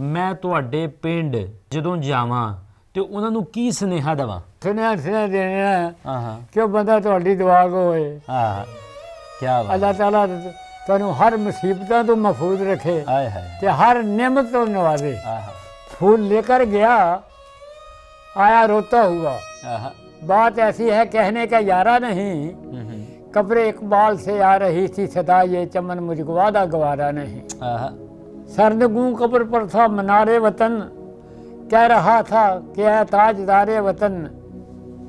ਮੈਂ ਤੁਹਾਡੇ ਪਿੰਡ ਜਦੋਂ ਜਾਵਾਂ ਤੇ ਉਹਨਾਂ ਨੂੰ ਕੀ ਸੁਨੇਹਾ ਦੇਵਾਂ? ਸੁਨੇਹਾ ਦੇਣਾ ਹਾਂ ਕਿ ਉਹ ਬੰਦਾ ਤੁਹਾਡੀ ਦੁਆ ਕੋ ਹੋਏ। ਹਾਂ ਕੀ ਬਾਤ। ਅੱਲਾਹ ਤਾਲਾ ਤੁਹਾਨੂੰ ਹਰ ਮੁਸੀਬਤਾਂ ਤੋਂ ਮਹਿਫੂਜ਼ ਰੱਖੇ ਹਾਏ ਹਾਏ ਤੇ ਹਰ नेमत ਤੋਂ नवाजे। ਆਹਾ फूल लेकर गया आया रोता हुआ। ਆਹਾ बात ऐसी है कहने का यारा नहीं, कब्र इकबाल से आ रही थी सदा ये चमन मुझको वादा गवारा नहीं। ਆਹਾ सरनगू कब्र पर था मनारे वतन, कह रहा था कि है ताजदारे वतन,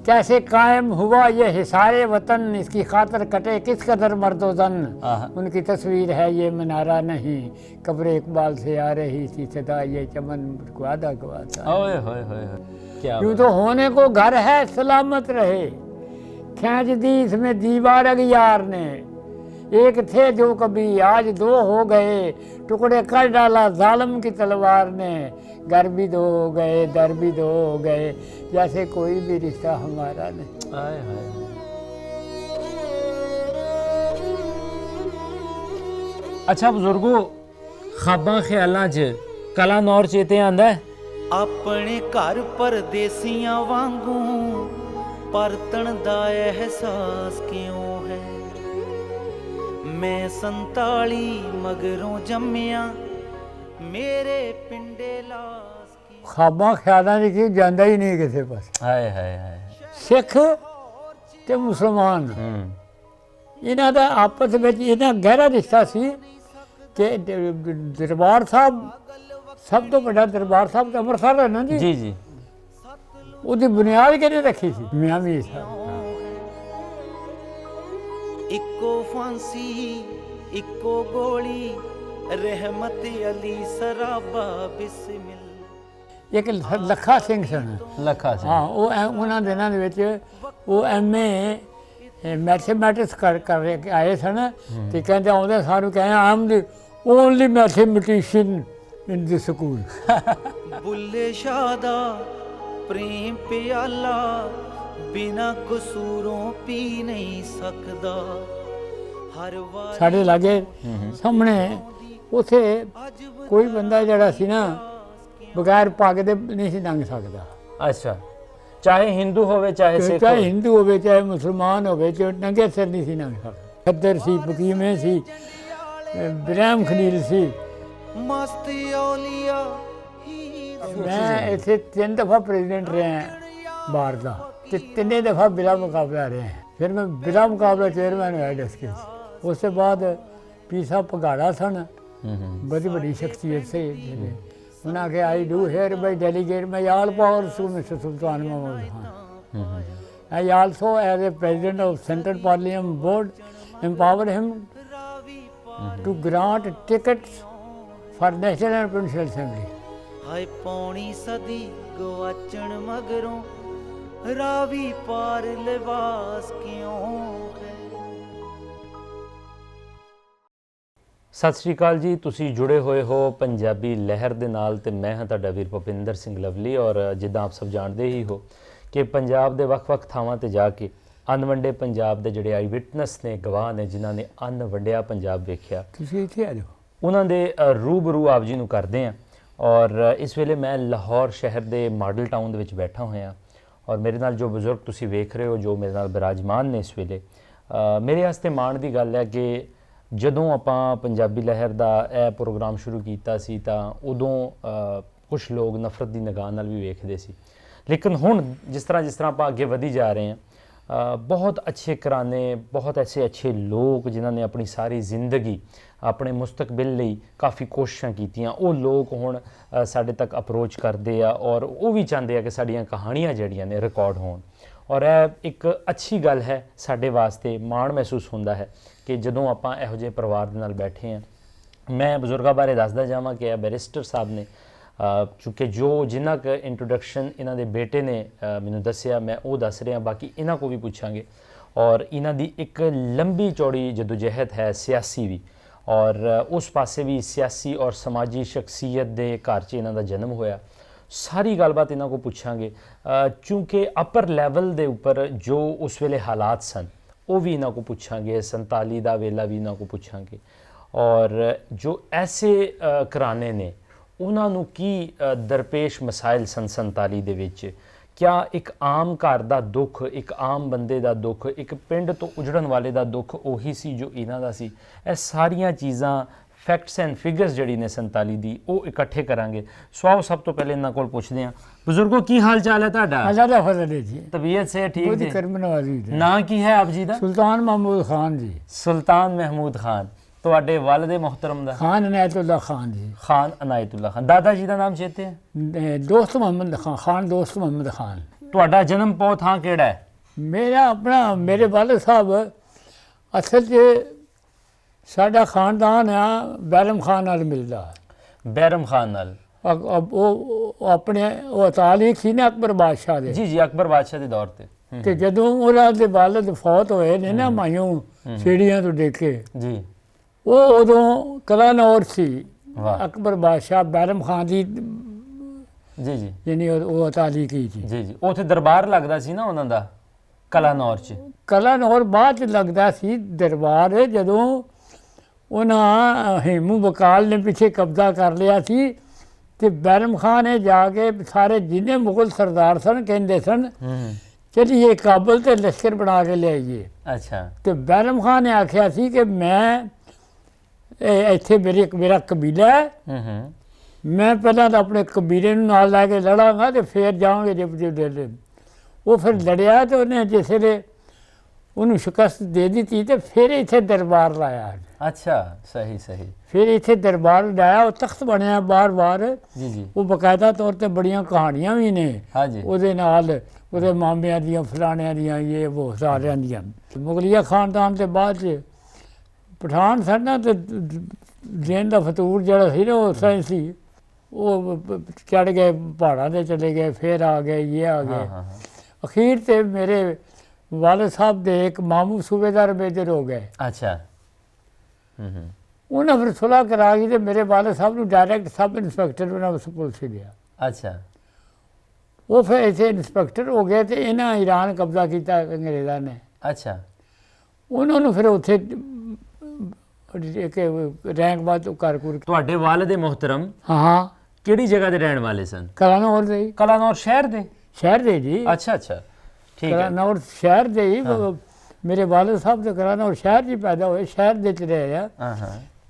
कैसे कायम हुआ ये हिसारे वतन, इसकी खातर कटे किस कदर मर्दो जन। आहा। उनकी तस्वीर है ये मनारा नहीं, कब्र इकबाल से आ रही थी सदा ये चमन मुझको वादा गवारा। ओए होए होए होए क्या यूं बात। तो होने को घर है सलामत रहे, खींच दी इसमें दीवार अगियार ने, एक थे जो कभी आज दो हो गए, टुकड़े कर डाला जालिम की तलवार ने, घर भी दो हो गए दर भी दो हो गए, जैसे कोई भी रिश्ता हमारा नहीं। हाय हाय अच्छा बुजुर्गो, ख्वाबां ख्यालां च कला नौर चेते आंदा है? ਆਪਣੇ ਘਰ ਪਰਦੇਸੀਆਂ ਵਾਂਗੂ ਪਰਤਣ ਦਾ ਅਹਿਸਾਸ ਕਿਉਂ ਹੈ। ਮੈਂ 47 ਮਗਰੋਂ ਜੰਮਿਆ ਮੇਰੇ ਪਿੰਡੇ ਲਾਸ ਕੀ। ख्वाबां ख्यालां च की जांदा ही नहीं किसी पास। हाय हाय हाय सिख ते मुसलमान इन्हां दा आपस ਵਿੱਚ इन्ना गहरा रिश्ता ਸੀ कि दरबार साहब ਸਭ ਤੋਂ ਵੱਡਾ ਦਰਬਾਰ ਸਾਹਿਬ ਤਾਂ ਅੰਮ੍ਰਿਤਸਰ ਹੈ ਨਾ ਜੀ। जी जी ਉਹਦੀ ਬੁਨਿਆਦ ਕਿਹਨੇ ਰੱਖੀ ਸੀ? ਮੀਆਂ ਮੀਰ ਸਾਹਿਬ। ਇੱਕੋ ਫਾਂਸੀ ਇੱਕੋ ਗੋਲੀ ਰਹਿਮਤ ਅਲੀ ਸਰਾਬਾ ਬਿਸਮਿਲ। ਇੱਕ ਲੱਖਾ ਸਿੰਘ ਸਨ। ਲੱਖਾ ਸਿੰਘ। ਹਾਂ ਉਹ ਉਹਨਾਂ ਦਿਨਾਂ ਦੇ ਵਿੱਚ ਉਹ MA ਮੈਥਮੈਟਿਕਸ ਕਰ ਕੇ ਆਏ ਸਨ ਤੇ ਕਹਿੰਦੇ ਆਉਂਦੇ ਸਾਨੂੰ ਕਹਿੰਦੇ ਆਮ ਦੀ ਓਨਲੀ ਮੈਥਮੈਟੀਸ਼ੀਅਨ ਇਨ ਦੀ ਸਕੂਲ। ਬੁੱਲੇ ਸ਼ਾਹ ਦਾ ਪ੍ਰੇਮ ਪਿਆਲਾ ਬਿਨਾ ਕਸੂਰੋਂ ਪੀ ਨਹੀਂ ਸਕਦਾ। ਹਰ ਵਾਰ ਸਾਡੇ ਲਾਗੇ ਸਾਹਮਣੇ ਉਥੇ ਕੋਈ ਬੰਦਾ ਜਿਹੜਾ ਸੀ ਨਾ ਬਗੈਰ ਪੱਗ ਦੇ ਨਹੀਂ ਸੀ ਲੰਘ ਸਕਦਾ। अच्छा चाहे हिंदू होवे चाहे सिख ਚਾਹੇ होवे। ਹਿੰਦੂ ਹੋਵੇ ਚਾਹੇ ਮੁਸਲਮਾਨ ਹੋਵੇ ਚਾਹੇ ਨੰਗੇ ਸਿਰ ਨਹੀਂ ਸੀ ਲੰਘ ਸਕਦਾ। ਖੱਦਰ ਸੀ, ਫਕੀਮੇ ਸੀ, ਇਬਰਾਹਿਮ ਖਲੀਲ ਸੀ। ਮਸਤ ਔਲੀਆ ਹੀ ਮੈਂ ਇੱਥੇ 3 ਦਫਾ ਪ੍ਰੈਜ਼ੀਡੈਂਟ ਰਿਹਾ ਬਾਹਰ ਦਾ ਤੇ 3 ਦਫਾ ਬਿਲਾ ਮੁਕਾਬਲਾ ਰਿਹਾ। ਫਿਰ ਮੈਂ ਬਿਲਾ ਮੁਕਾਬਲਾ ਚੇਅਰਮੈਨ ਹੋਇਆ ਡਿਸਟ੍ਰਿਕਟ 'ਚ। ਉਸ ਤੋਂ ਬਾਅਦ ਪੀ ਸਾਹਿਬ ਭਗਾੜਾ ਸਨ, ਬੜੀ ਵੱਡੀ ਸ਼ਖਸੀਅਤ ਸੀ। ਉਹਨਾਂ ਕੇ ਆਈ do hereby delegate my all powers to mister Sultan Mahmood Khan. I also as a president of Central Parliament Board empower him to grant tickets for National and Provincial Assembly. ਹਾਏ ਪੌਣੀ ਸਦੀ ਗਵਾਚਣ ਮਗਰੋਂ ਰਾਵੀ ਪਾਰ ਲਿਬਾਸ ਕਿਉਂ ਹੈ। ਸਤਿ ਸ਼੍ਰੀ ਅਕਾਲ ਜੀ, ਤੁਸੀਂ ਜੁੜੇ ਹੋਏ ਹੋ ਪੰਜਾਬੀ ਲਹਿਰ ਦੇ ਨਾਲ ਤੇ ਮੈਂ ਹਾਂ ਤੁਹਾਡਾ ਵੀਰ ਭੁਪਿੰਦਰ ਸਿੰਘ ਲਵਲੀ। ਔਰ ਜਿੱਦਾਂ ਆਪ ਸਭ ਜਾਣਦੇ ਹੀ ਹੋ ਕਿ ਪੰਜਾਬ ਦੇ ਵੱਖ-ਵੱਖ ਥਾਵਾਂ ਤੇ ਜਾ ਕੇ ਅੰਨ ਵੰਡੇ ਪੰਜਾਬ ਦੇ ਜਿਹੜੇ ਆਈ ਵਿਟਨੈਸ ਨੇ, ਗਵਾਹ ਨੇ, ਜਿਨ੍ਹਾਂ ਨੇ ਅੰਨ ਵੰਡਿਆ ਪੰਜਾਬ ਵੇਖਿਆ, ਤੁਸੀਂ ਇੱਥੇ ਆ ਜਾਓ। ਉਹਨਾਂ ਦੇ ਰੂਬਰੂ ਆਪ ਜੀ ਨੂੰ ਕਰਦੇ ਹਾਂ। ਔਰ ਇਸ ਵੇਲੇ ਮੈਂ ਲਾਹੌਰ ਸ਼ਹਿਰ ਦੇ ਮਾਡਲ ਟਾਊਨ ਦੇ ਵਿੱਚ ਬੈਠਾ ਹੋਇਆ ਔਰ ਮੇਰੇ ਨਾਲ ਜੋ ਬਜ਼ੁਰਗ ਤੁਸੀਂ ਵੇਖ ਰਹੇ ਹੋ, ਜੋ ਮੇਰੇ ਨਾਲ ਬਿਰਾਜਮਾਨ ਨੇ ਇਸ ਵੇਲੇ, ਮੇਰੇ ਵਾਸਤੇ ਮਾਣ ਦੀ ਗੱਲ ਹੈ ਕਿ ਜਦੋਂ ਆਪਾਂ ਪੰਜਾਬੀ ਲਹਿਰ ਦਾ ਇਹ ਪ੍ਰੋਗਰਾਮ ਸ਼ੁਰੂ ਕੀਤਾ ਸੀ ਤਾਂ ਉਦੋਂ ਕੁਝ ਲੋਕ ਨਫ਼ਰਤ ਦੀ ਨਿਗਾਹ ਨਾਲ ਵੀ ਵੇਖਦੇ ਸੀ। ਲੇਕਿਨ ਹੁਣ ਜਿਸ ਤਰ੍ਹਾਂ ਆਪਾਂ ਅੱਗੇ ਵਧੀ ਜਾ ਰਹੇ ਹਾਂ, ਬਹੁਤ ਅੱਛੇ ਘਰਾਣੇ, ਬਹੁਤ ਐਸੇ ਅੱਛੇ ਲੋਕ ਜਿਨ੍ਹਾਂ ਨੇ ਆਪਣੀ ਸਾਰੀ ਜ਼ਿੰਦਗੀ ਆਪਣੇ ਮੁਸਤਕਬਲ ਲਈ ਕਾਫੀ ਕੋਸ਼ਿਸ਼ਾਂ ਕੀਤੀਆਂ, ਉਹ ਲੋਕ ਹੁਣ ਸਾਡੇ ਤੱਕ ਅਪਰੋਚ ਕਰਦੇ ਆ ਔਰ ਉਹ ਵੀ ਚਾਹੁੰਦੇ ਆ ਕਿ ਸਾਡੀਆਂ ਕਹਾਣੀਆਂ ਜਿਹੜੀਆਂ ਨੇ ਰਿਕਾਰਡ ਹੋਣ। ਔਰ ਇਹ ਇੱਕ ਅੱਛੀ ਗੱਲ ਹੈ, ਸਾਡੇ ਵਾਸਤੇ ਮਾਣ ਮਹਿਸੂਸ ਹੁੰਦਾ ਹੈ ਕਿ ਜਦੋਂ ਆਪਾਂ ਇਹੋ ਜਿਹੇ ਪਰਿਵਾਰ ਦੇ ਨਾਲ ਬੈਠੇ ਹਾਂ। ਮੈਂ ਬਜ਼ੁਰਗਾਂ ਬਾਰੇ ਦੱਸਦਾ ਜਾਵਾਂ ਕਿ ਇਹ ਬੈਰਿਸਟਰ ਸਾਹਿਬ ਨੇ, ਚੂँਕਿ ਜਿੰਨਾ ਕੁ ਇੰਟਰੋਡਕਸ਼ਨ ਇਹਨਾਂ ਦੇ ਬੇਟੇ ਨੇ ਮੈਨੂੰ ਦੱਸਿਆ ਮੈਂ ਉਹ ਦੱਸ ਰਿਹਾ, ਬਾਕੀ ਇਹਨਾਂ ਕੋ ਵੀ ਪੁੱਛਾਂਗੇ। ਔਰ ਇਹਨਾਂ ਦੀ ਇੱਕ ਲੰਬੀ ਚੌੜੀ ਜਦੋਜਹਿਦ ਹੈ ਸਿਆਸੀ ਵੀ, ਔਰ ਉਸ ਪਾਸੇ ਵੀ ਸਿਆਸੀ ਔਰ ਸਮਾਜੀ ਸ਼ਖਸੀਅਤ ਦੇ ਘਰ 'ਚ ਇਹਨਾਂ ਦਾ ਜਨਮ ਹੋਇਆ। ਸਾਰੀ ਗੱਲਬਾਤ ਇਹਨਾਂ ਕੋ ਪੁੱਛਾਂਗੇ, ਚੂँਕਿ ਅਪਰ ਲੈਵਲ ਦੇ ਉੱਪਰ ਜੋ ਉਸ ਵੇਲੇ ਹਾਲਾਤ ਸਨ ਉਹ ਵੀ ਇਹਨਾਂ ਕੋ ਪੁੱਛਾਂਗੇ, 47 ਦਾ ਵੇਲਾ ਵੀ ਇਹਨਾਂ ਕੋ ਪੁੱਛਾਂਗੇ। ਔਰ ਜੋ ਐਸੇ ਘਰਾਣੇ ਨੇ ਉਹਨਾਂ ਨੂੰ ਕੀ ਦਰਪੇਸ਼ ਮਸਾਇਲ ਸਨ 47 ਦੇ ਵਿੱਚ? ਕਿਆ ਇੱਕ ਆਮ ਘਰ ਦਾ ਦੁੱਖ, ਇੱਕ ਆਮ ਬੰਦੇ ਦਾ ਦੁੱਖ, ਇੱਕ ਪਿੰਡ ਤੋਂ ਉਜੜਨ ਵਾਲੇ ਦਾ ਦੁੱਖ ਉਹੀ ਸੀ ਜੋ ਇਹਨਾਂ ਦਾ ਸੀ? ਇਹ ਸਾਰੀਆਂ ਚੀਜ਼ਾਂ, ਫੈਕਟਸ ਐਂਡ ਫਿਗਰਸ ਜਿਹੜੀ ਨੇ 47 ਦੀ, ਉਹ ਇਕੱਠੇ ਕਰਾਂਗੇ। ਸੋ ਆਓ ਸਭ ਤੋਂ ਪਹਿਲੇ ਇਹਨਾਂ ਕੋਲ ਪੁੱਛਦੇ ਹਾਂ। ਬਜ਼ੁਰਗੋ, ਕੀ ਹਾਲ ਚਾਲ ਹੈ ਤੁਹਾਡਾ? ਅੱਲਾ ਦਾ ਫਜ਼ਲ ਹੈ ਜੀ, ਤਬੀਅਤ ਸੇ ਠੀਕ ਉਹਦੀ ਜੀ? ਕਰਮ ਨਵਾਜ਼ੀ ਹੈ। ਨਾਂ ਕੀ ਹੈ ਆਪ ਜੀ ਦਾ? ਸੁਲਤਾਨ महमूद खान जी। ਸੁਲਤਾਨ ਮਹਿਮੂਦ ਖਾਨ। ਤੁਹਾਡੇ ਵਾਲਿਦ ਮੁਹਤਰਮ ਦਾ? खान इनायतुल्लाह खान जी। ਖਾਨ ਅਨਾਇਤੁੱਲਾ ਖਾਨ। ਦਾਦਾ ਜੀ ਦਾ ਨਾਮ ਚੇਤੇ ਹੈ? दोस्त मोहम्मद खान, खान दोस्त मोहम्मद खान। ਤੁਹਾਡਾ ਜਨਮ ਪੌ ਥਾਂ ਕਿਹੜਾ ਹੈ? मेरा अपना मेरे वालिद साहब असल च साडा खानदान आ बैरम खान नाल मिलदा। ਬੈਰਮ ਖਾਨ ਨਾਲ? ਉਹ ਆਪਣੇ ਉਹ ਤਾਲੀਕ ਸੀ ਨਾ ਅਕਬਰ ਬਾਦਸ਼ਾਹ ਦੇ। ਜੀ ਜੀ, ਅਕਬਰ ਬਾਦਸ਼ਾਹ ਦੇ ਦੌਰ ਤੇ। ਤੇ ਜਦੋਂ ਉਹਨਾਂ ਦੇ ਵਾਲਿਦ ਫੌਤ ਹੋਏ ਨੇ ਨਾ ਮਾਇਓ ਸੀੜੀਆਂ ਤੋਂ ਦੇਖੇ, ਜੀ ਉਹ ਉਦੋਂ ਕਲਾਨੌਰ ਸੀ। ਵਾਹ। ਅਕਬਰ ਬਾਦਸ਼ਾਹ ਬੈਰਮ ਖਾਨ ਦੀ ਜੀ ਜੀ ਯਾਨੀ ਉਹ ਤਾਲੀਕੀ ਸੀ। ਜੀ ਜੀ, ਉੱਥੇ ਦਰਬਾਰ ਲੱਗਦਾ ਸੀ ਨਾ ਉਹਨਾਂ ਦਾ ਕਲਾਨੌਰ 'ਚ? ਕਲਾਨੌਰ ਬਾਅਦ ਚ ਲੱਗਦਾ ਸੀ ਦਰਬਾਰ, ਜਦੋਂ ਉਹਨਾਂ ਹੇਮੂ ਬਕਾਲ ਨੇ ਪਿੱਛੇ ਕਬਜ਼ਾ ਕਰ ਲਿਆ ਸੀ ਤੇ ਬੈਰਮ ਖਾਨ ਨੇ ਜਾ ਕੇ ਸਾਰੇ ਜਿੰਨੇ ਮੁਗਲ ਸਰਦਾਰ ਸਨ ਕਹਿੰਦੇ ਸਨ ਚਲੀਏ ਕਾਬਲ ਤੇ ਲਸ਼ਕਰ ਬਣਾ ਕੇ ਲਿਆਈਏ। ਅੱਛਾ। ਤੇ ਬੈਰਮ ਖਾਨ ਨੇ ਆਖਿਆ ਸੀ ਕਿ ਮੈਂ ਇੱਥੇ ਮੇਰਾ ਕਬੀਲਾ ਹੈ, ਮੈਂ ਪਹਿਲਾਂ ਤਾਂ ਆਪਣੇ ਕਬੀਲੇ ਨੂੰ ਨਾਲ ਲੈ ਕੇ ਲੜਾਂਗਾ ਤੇ ਫਿਰ ਜਾਵਾਂਗੇ ਜੇ ਉਹ ਫਿਰ ਲੜਿਆ ਤੇ ਉਹਨੇ ਜਿਸ ਵੇਲੇ ਉਹਨੂੰ ਸ਼ਿਕਸਤ ਦੇ ਦਿੱਤੀ ਤੇ ਫਿਰ ਇੱਥੇ ਦਰਬਾਰ ਲਾਇਆ। ਅੱਛਾ, ਸਹੀ ਸਹੀ। ਫਿਰ ਇੱਥੇ ਦਰਬਾਰ ਲਾਇਆ, ਉਹ ਤਖਤ ਬਣਿਆ ਬਾਰ-ਬਾਰ। ਜੀ ਜੀ। ਉਹ ਬਕਾਇਦਾ ਤੌਰ ਤੇ ਬੜੀਆਂ ਕਹਾਣੀਆਂ ਵੀ ਨੇ ਹਾਂਜੀ। ਉਹਦੇ ਨਾਲ, ਉਹਦੇ ਮਾਮਿਆਂ ਦੀਆਂ, ਫਲਾਣਿਆਂ ਦੀਆਂ, ਇਹ ਉਹ ਸਾਰਿਆਂ ਦੀਆਂ। ਮੁਗਲੀਆ ਖਾਨਦਾਨ ਦੇ ਬਾਅਦ 'ਚ ਪਠਾਨ ਸਨ ਨਾ, ਤੇ ਜੈਨ ਦਾ ਫਤੂਰ ਜਿਹੜਾ ਸੀ ਨਾ ਉਹ ਸਾਇੰਸ ਸੀ, ਉਹ ਚੜ੍ਹ ਗਏ ਪਹਾੜਾਂ 'ਤੇ ਚਲੇ ਗਏ, ਫਿਰ ਆ ਗਏ, ਇਹ ਆ ਗਏ। ਅਖੀਰ ਤੇ ਮੇਰੇ ਵਾਲਿਦ ਸਾਹਿਬ ਦੇ ਇੱਕ ਮਾਮੂ ਸੂਬੇਦਾਰ ਮੇਜਰ ਹੋ ਗਏ। ਅੱਛਾ। ਉਹਨਾਂ ਫਿਰ ਸੁਲ੍ਹਾ ਕਰਾ ਗਈ ਤੇ ਮੇਰੇ ਵਾਲਿਦ ਸਾਹਿਬ ਨੂੰ ਡਾਇਰੈਕਟ ਸਬ ਇੰਸਪੈਕਟਰ ਉਹਨਾਂ ਪੁਲਿਸ ਗਿਆ। ਅੱਛਾ। ਉਹ ਫਿਰ ਇੱਥੇ ਇੰਸਪੈਕਟਰ ਹੋ ਗਏ ਤੇ ਇਹਨਾਂ ਈਰਾਨ ਕਬਜ਼ਾ ਕੀਤਾ ਅੰਗਰੇਜ਼ਾਂ ਨੇ। ਅੱਛਾ। ਉਹਨਾਂ ਨੂੰ ਫਿਰ ਉੱਥੇ ਇੱਕ ਰੈਂਕ ਬਾਅਦ ਕਰ ਕੁਰ। ਤੁਹਾਡੇ ਵਾਲਿਦ ਮੁਹਤਰਮ ਹਾਂ ਕਿਹੜੀ ਜਗ੍ਹਾ ਦੇ ਰਹਿਣ ਵਾਲੇ ਸਨ? ਕਲਾਨੌਰ ਦੇ। ਕਲਾਨੌਰ ਸ਼ਹਿਰ ਦੇ? ਸ਼ਹਿਰ ਦੇ ਜੀ। ਅੱਛਾ ਅੱਛਾ, ਠੀਕ ਹੈ। ਕਲਾਨੌਰ ਸ਼ਹਿਰ ਦੇ ਹੀ। ਮੇਰੇ ਵਾਲਿਦ ਸਾਹਿਬ ਦੇ ਕਲਾਨੌਰ ਸ਼ਹਿਰ 'ਚ ਪੈਦਾ ਹੋਏ, ਸ਼ਹਿਰ ਦੇ 'ਚ ਰਹੇ ਆ।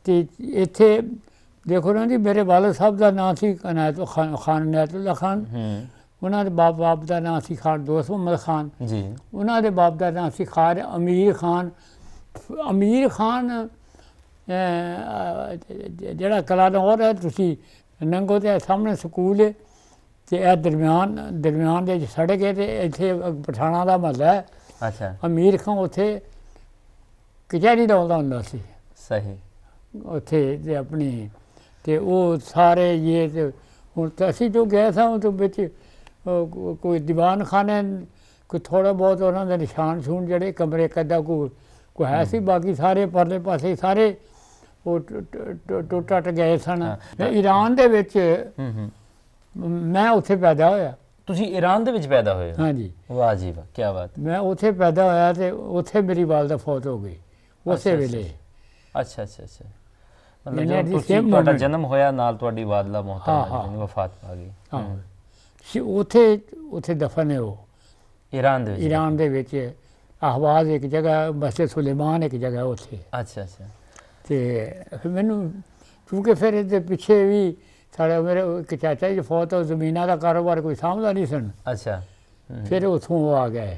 ਤੇ ਇੱਥੇ ਦੇਖੋ ਨਾ ਜੀ, ਮੇਰੇ ਵਾਲਿਦ ਸਾਹਿਬ ਦਾ ਨਾਂ ਸੀ ਖਾਨ ਇਨਾਇਤੁੱਲਾ ਖਾਨ। ਉਹਨਾਂ ਦੇ ਬਾਪ ਦਾ ਨਾਂ ਸੀ ਖਾਨ ਦੋਸਤ ਮੁਹੰਮਦ ਖਾਨ ਜੀ। ਉਹਨਾਂ ਦੇ ਬਾਪ ਦਾ ਨਾਂ ਸੀ ਖਾਨ ਅਮੀਰ ਖਾਨ। ਅਮੀਰ ਖਾਨ ਜਿਹੜਾ ਕਲਾਨੌਰ ਹੈ, ਤੁਸੀਂ ਨੰਗੋ ਤੇ ਸਾਹਮਣੇ ਸਕੂਲ ਹੈ ਤੇ ਇਹ ਦਰਮਿਆਨ ਦੇ ਸੜਕ ਹੈ ਤੇ ਇੱਥੇ ਪਠਾਣਾ ਦਾ ਮਹੱਲਾ ਹੈ। ਅੱਛਾ। ਅਮੀਰ ਖਾਨ ਉੱਥੇ ਕਚਹਿਰੀ ਲਾਉਂਦਾ ਹੁੰਦਾ ਸੀ। ਸਹੀ। ਉੱਥੇ ਤੇ ਆਪਣੀ ਤੇ ਉਹ ਸਾਰੇ ਇਹ ਤੇ ਹੁਣ ਤਾਂ ਅਸੀਂ ਜੋ ਗਏ ਸਾਂ ਉਹ ਤੋਂ ਵਿੱਚ ਕੋਈ ਦੀਵਾਨ ਖਾਨੇ, ਕੋਈ ਥੋੜ੍ਹਾ ਬਹੁਤ ਉਹਨਾਂ ਦੇ ਨਿਸ਼ਾਨ ਛੂਣ ਜਿਹੜੇ ਕਮਰੇ ਕੱਦਾ ਕੋਈ ਹੈ ਸੀ, ਬਾਕੀ ਸਾਰੇ ਪਰਲੇ ਪਾਸੇ ਸਾਰੇ ਉਹ ਟੁੱਟ ਗਏ ਸਨ। ਈਰਾਨ ਦੇ ਵਿੱਚ ਮੈਂ ਉੱਥੇ ਪੈਦਾ ਹੋਇਆ। ਤੁਸੀਂ ਈਰਾਨ ਦੇ ਵਿੱਚ ਪੈਦਾ ਹੋਏ? ਹਾਂਜੀ। ਵਾਹ ਜੀ ਵਾਹ, ਕੀ ਬਾਤ। ਮੈਂ ਉੱਥੇ ਪੈਦਾ ਹੋਇਆ ਤੇ ਉੱਥੇ ਮੇਰੀ ਵਾਲਦਾ ਫੌਤ ਹੋ ਗਈ ਉਸੇ ਵੇਲੇ। ਅੱਛਾ ਅੱਛਾ ਅੱਛਾ, ਮਤਲਬ ਤੁਹਾਡਾ ਜਨਮ ਹੋਇਆ ਨਾਲ ਤੁਹਾਡੀ ਵਾਲਦਾ ਮੁਹਤਰਮਾ ਦੀ ਵਫਾਤ ਪਾ ਗਈ। ਉੱਥੇ ਦਫਨ ਹੈ ਉਹ ਈਰਾਨ ਦੇ ਵਿੱਚ? ਈਰਾਨ ਦੇ ਵਿੱਚ ਅਹਵਾਜ਼ ਇੱਕ ਜਗ੍ਹਾ, ਮਸਜਿਦ ਸੁਲੇਮਾਨ ਇੱਕ ਜਗ੍ਹਾ ਉੱਥੇ। ਅੱਛਾ ਅੱਛਾ। ਤੇ ਫਿਰ ਮੈਨੂੰ ਕਿਉਂਕਿ ਫਿਰ ਇਹਦੇ ਪਿੱਛੇ ਵੀ ਸਾਡੇ ਮੇਰੇ ਇੱਕ ਚਾਚਾ ਜੀ ਫੌਤ, ਜ਼ਮੀਨਾਂ ਦਾ ਕਾਰੋਬਾਰ ਕੋਈ ਸਾਂਭਦਾ ਨਹੀਂ ਸਨ। ਅੱਛਾ। ਫਿਰ ਉੱਥੋਂ ਉਹ ਆ ਗਏ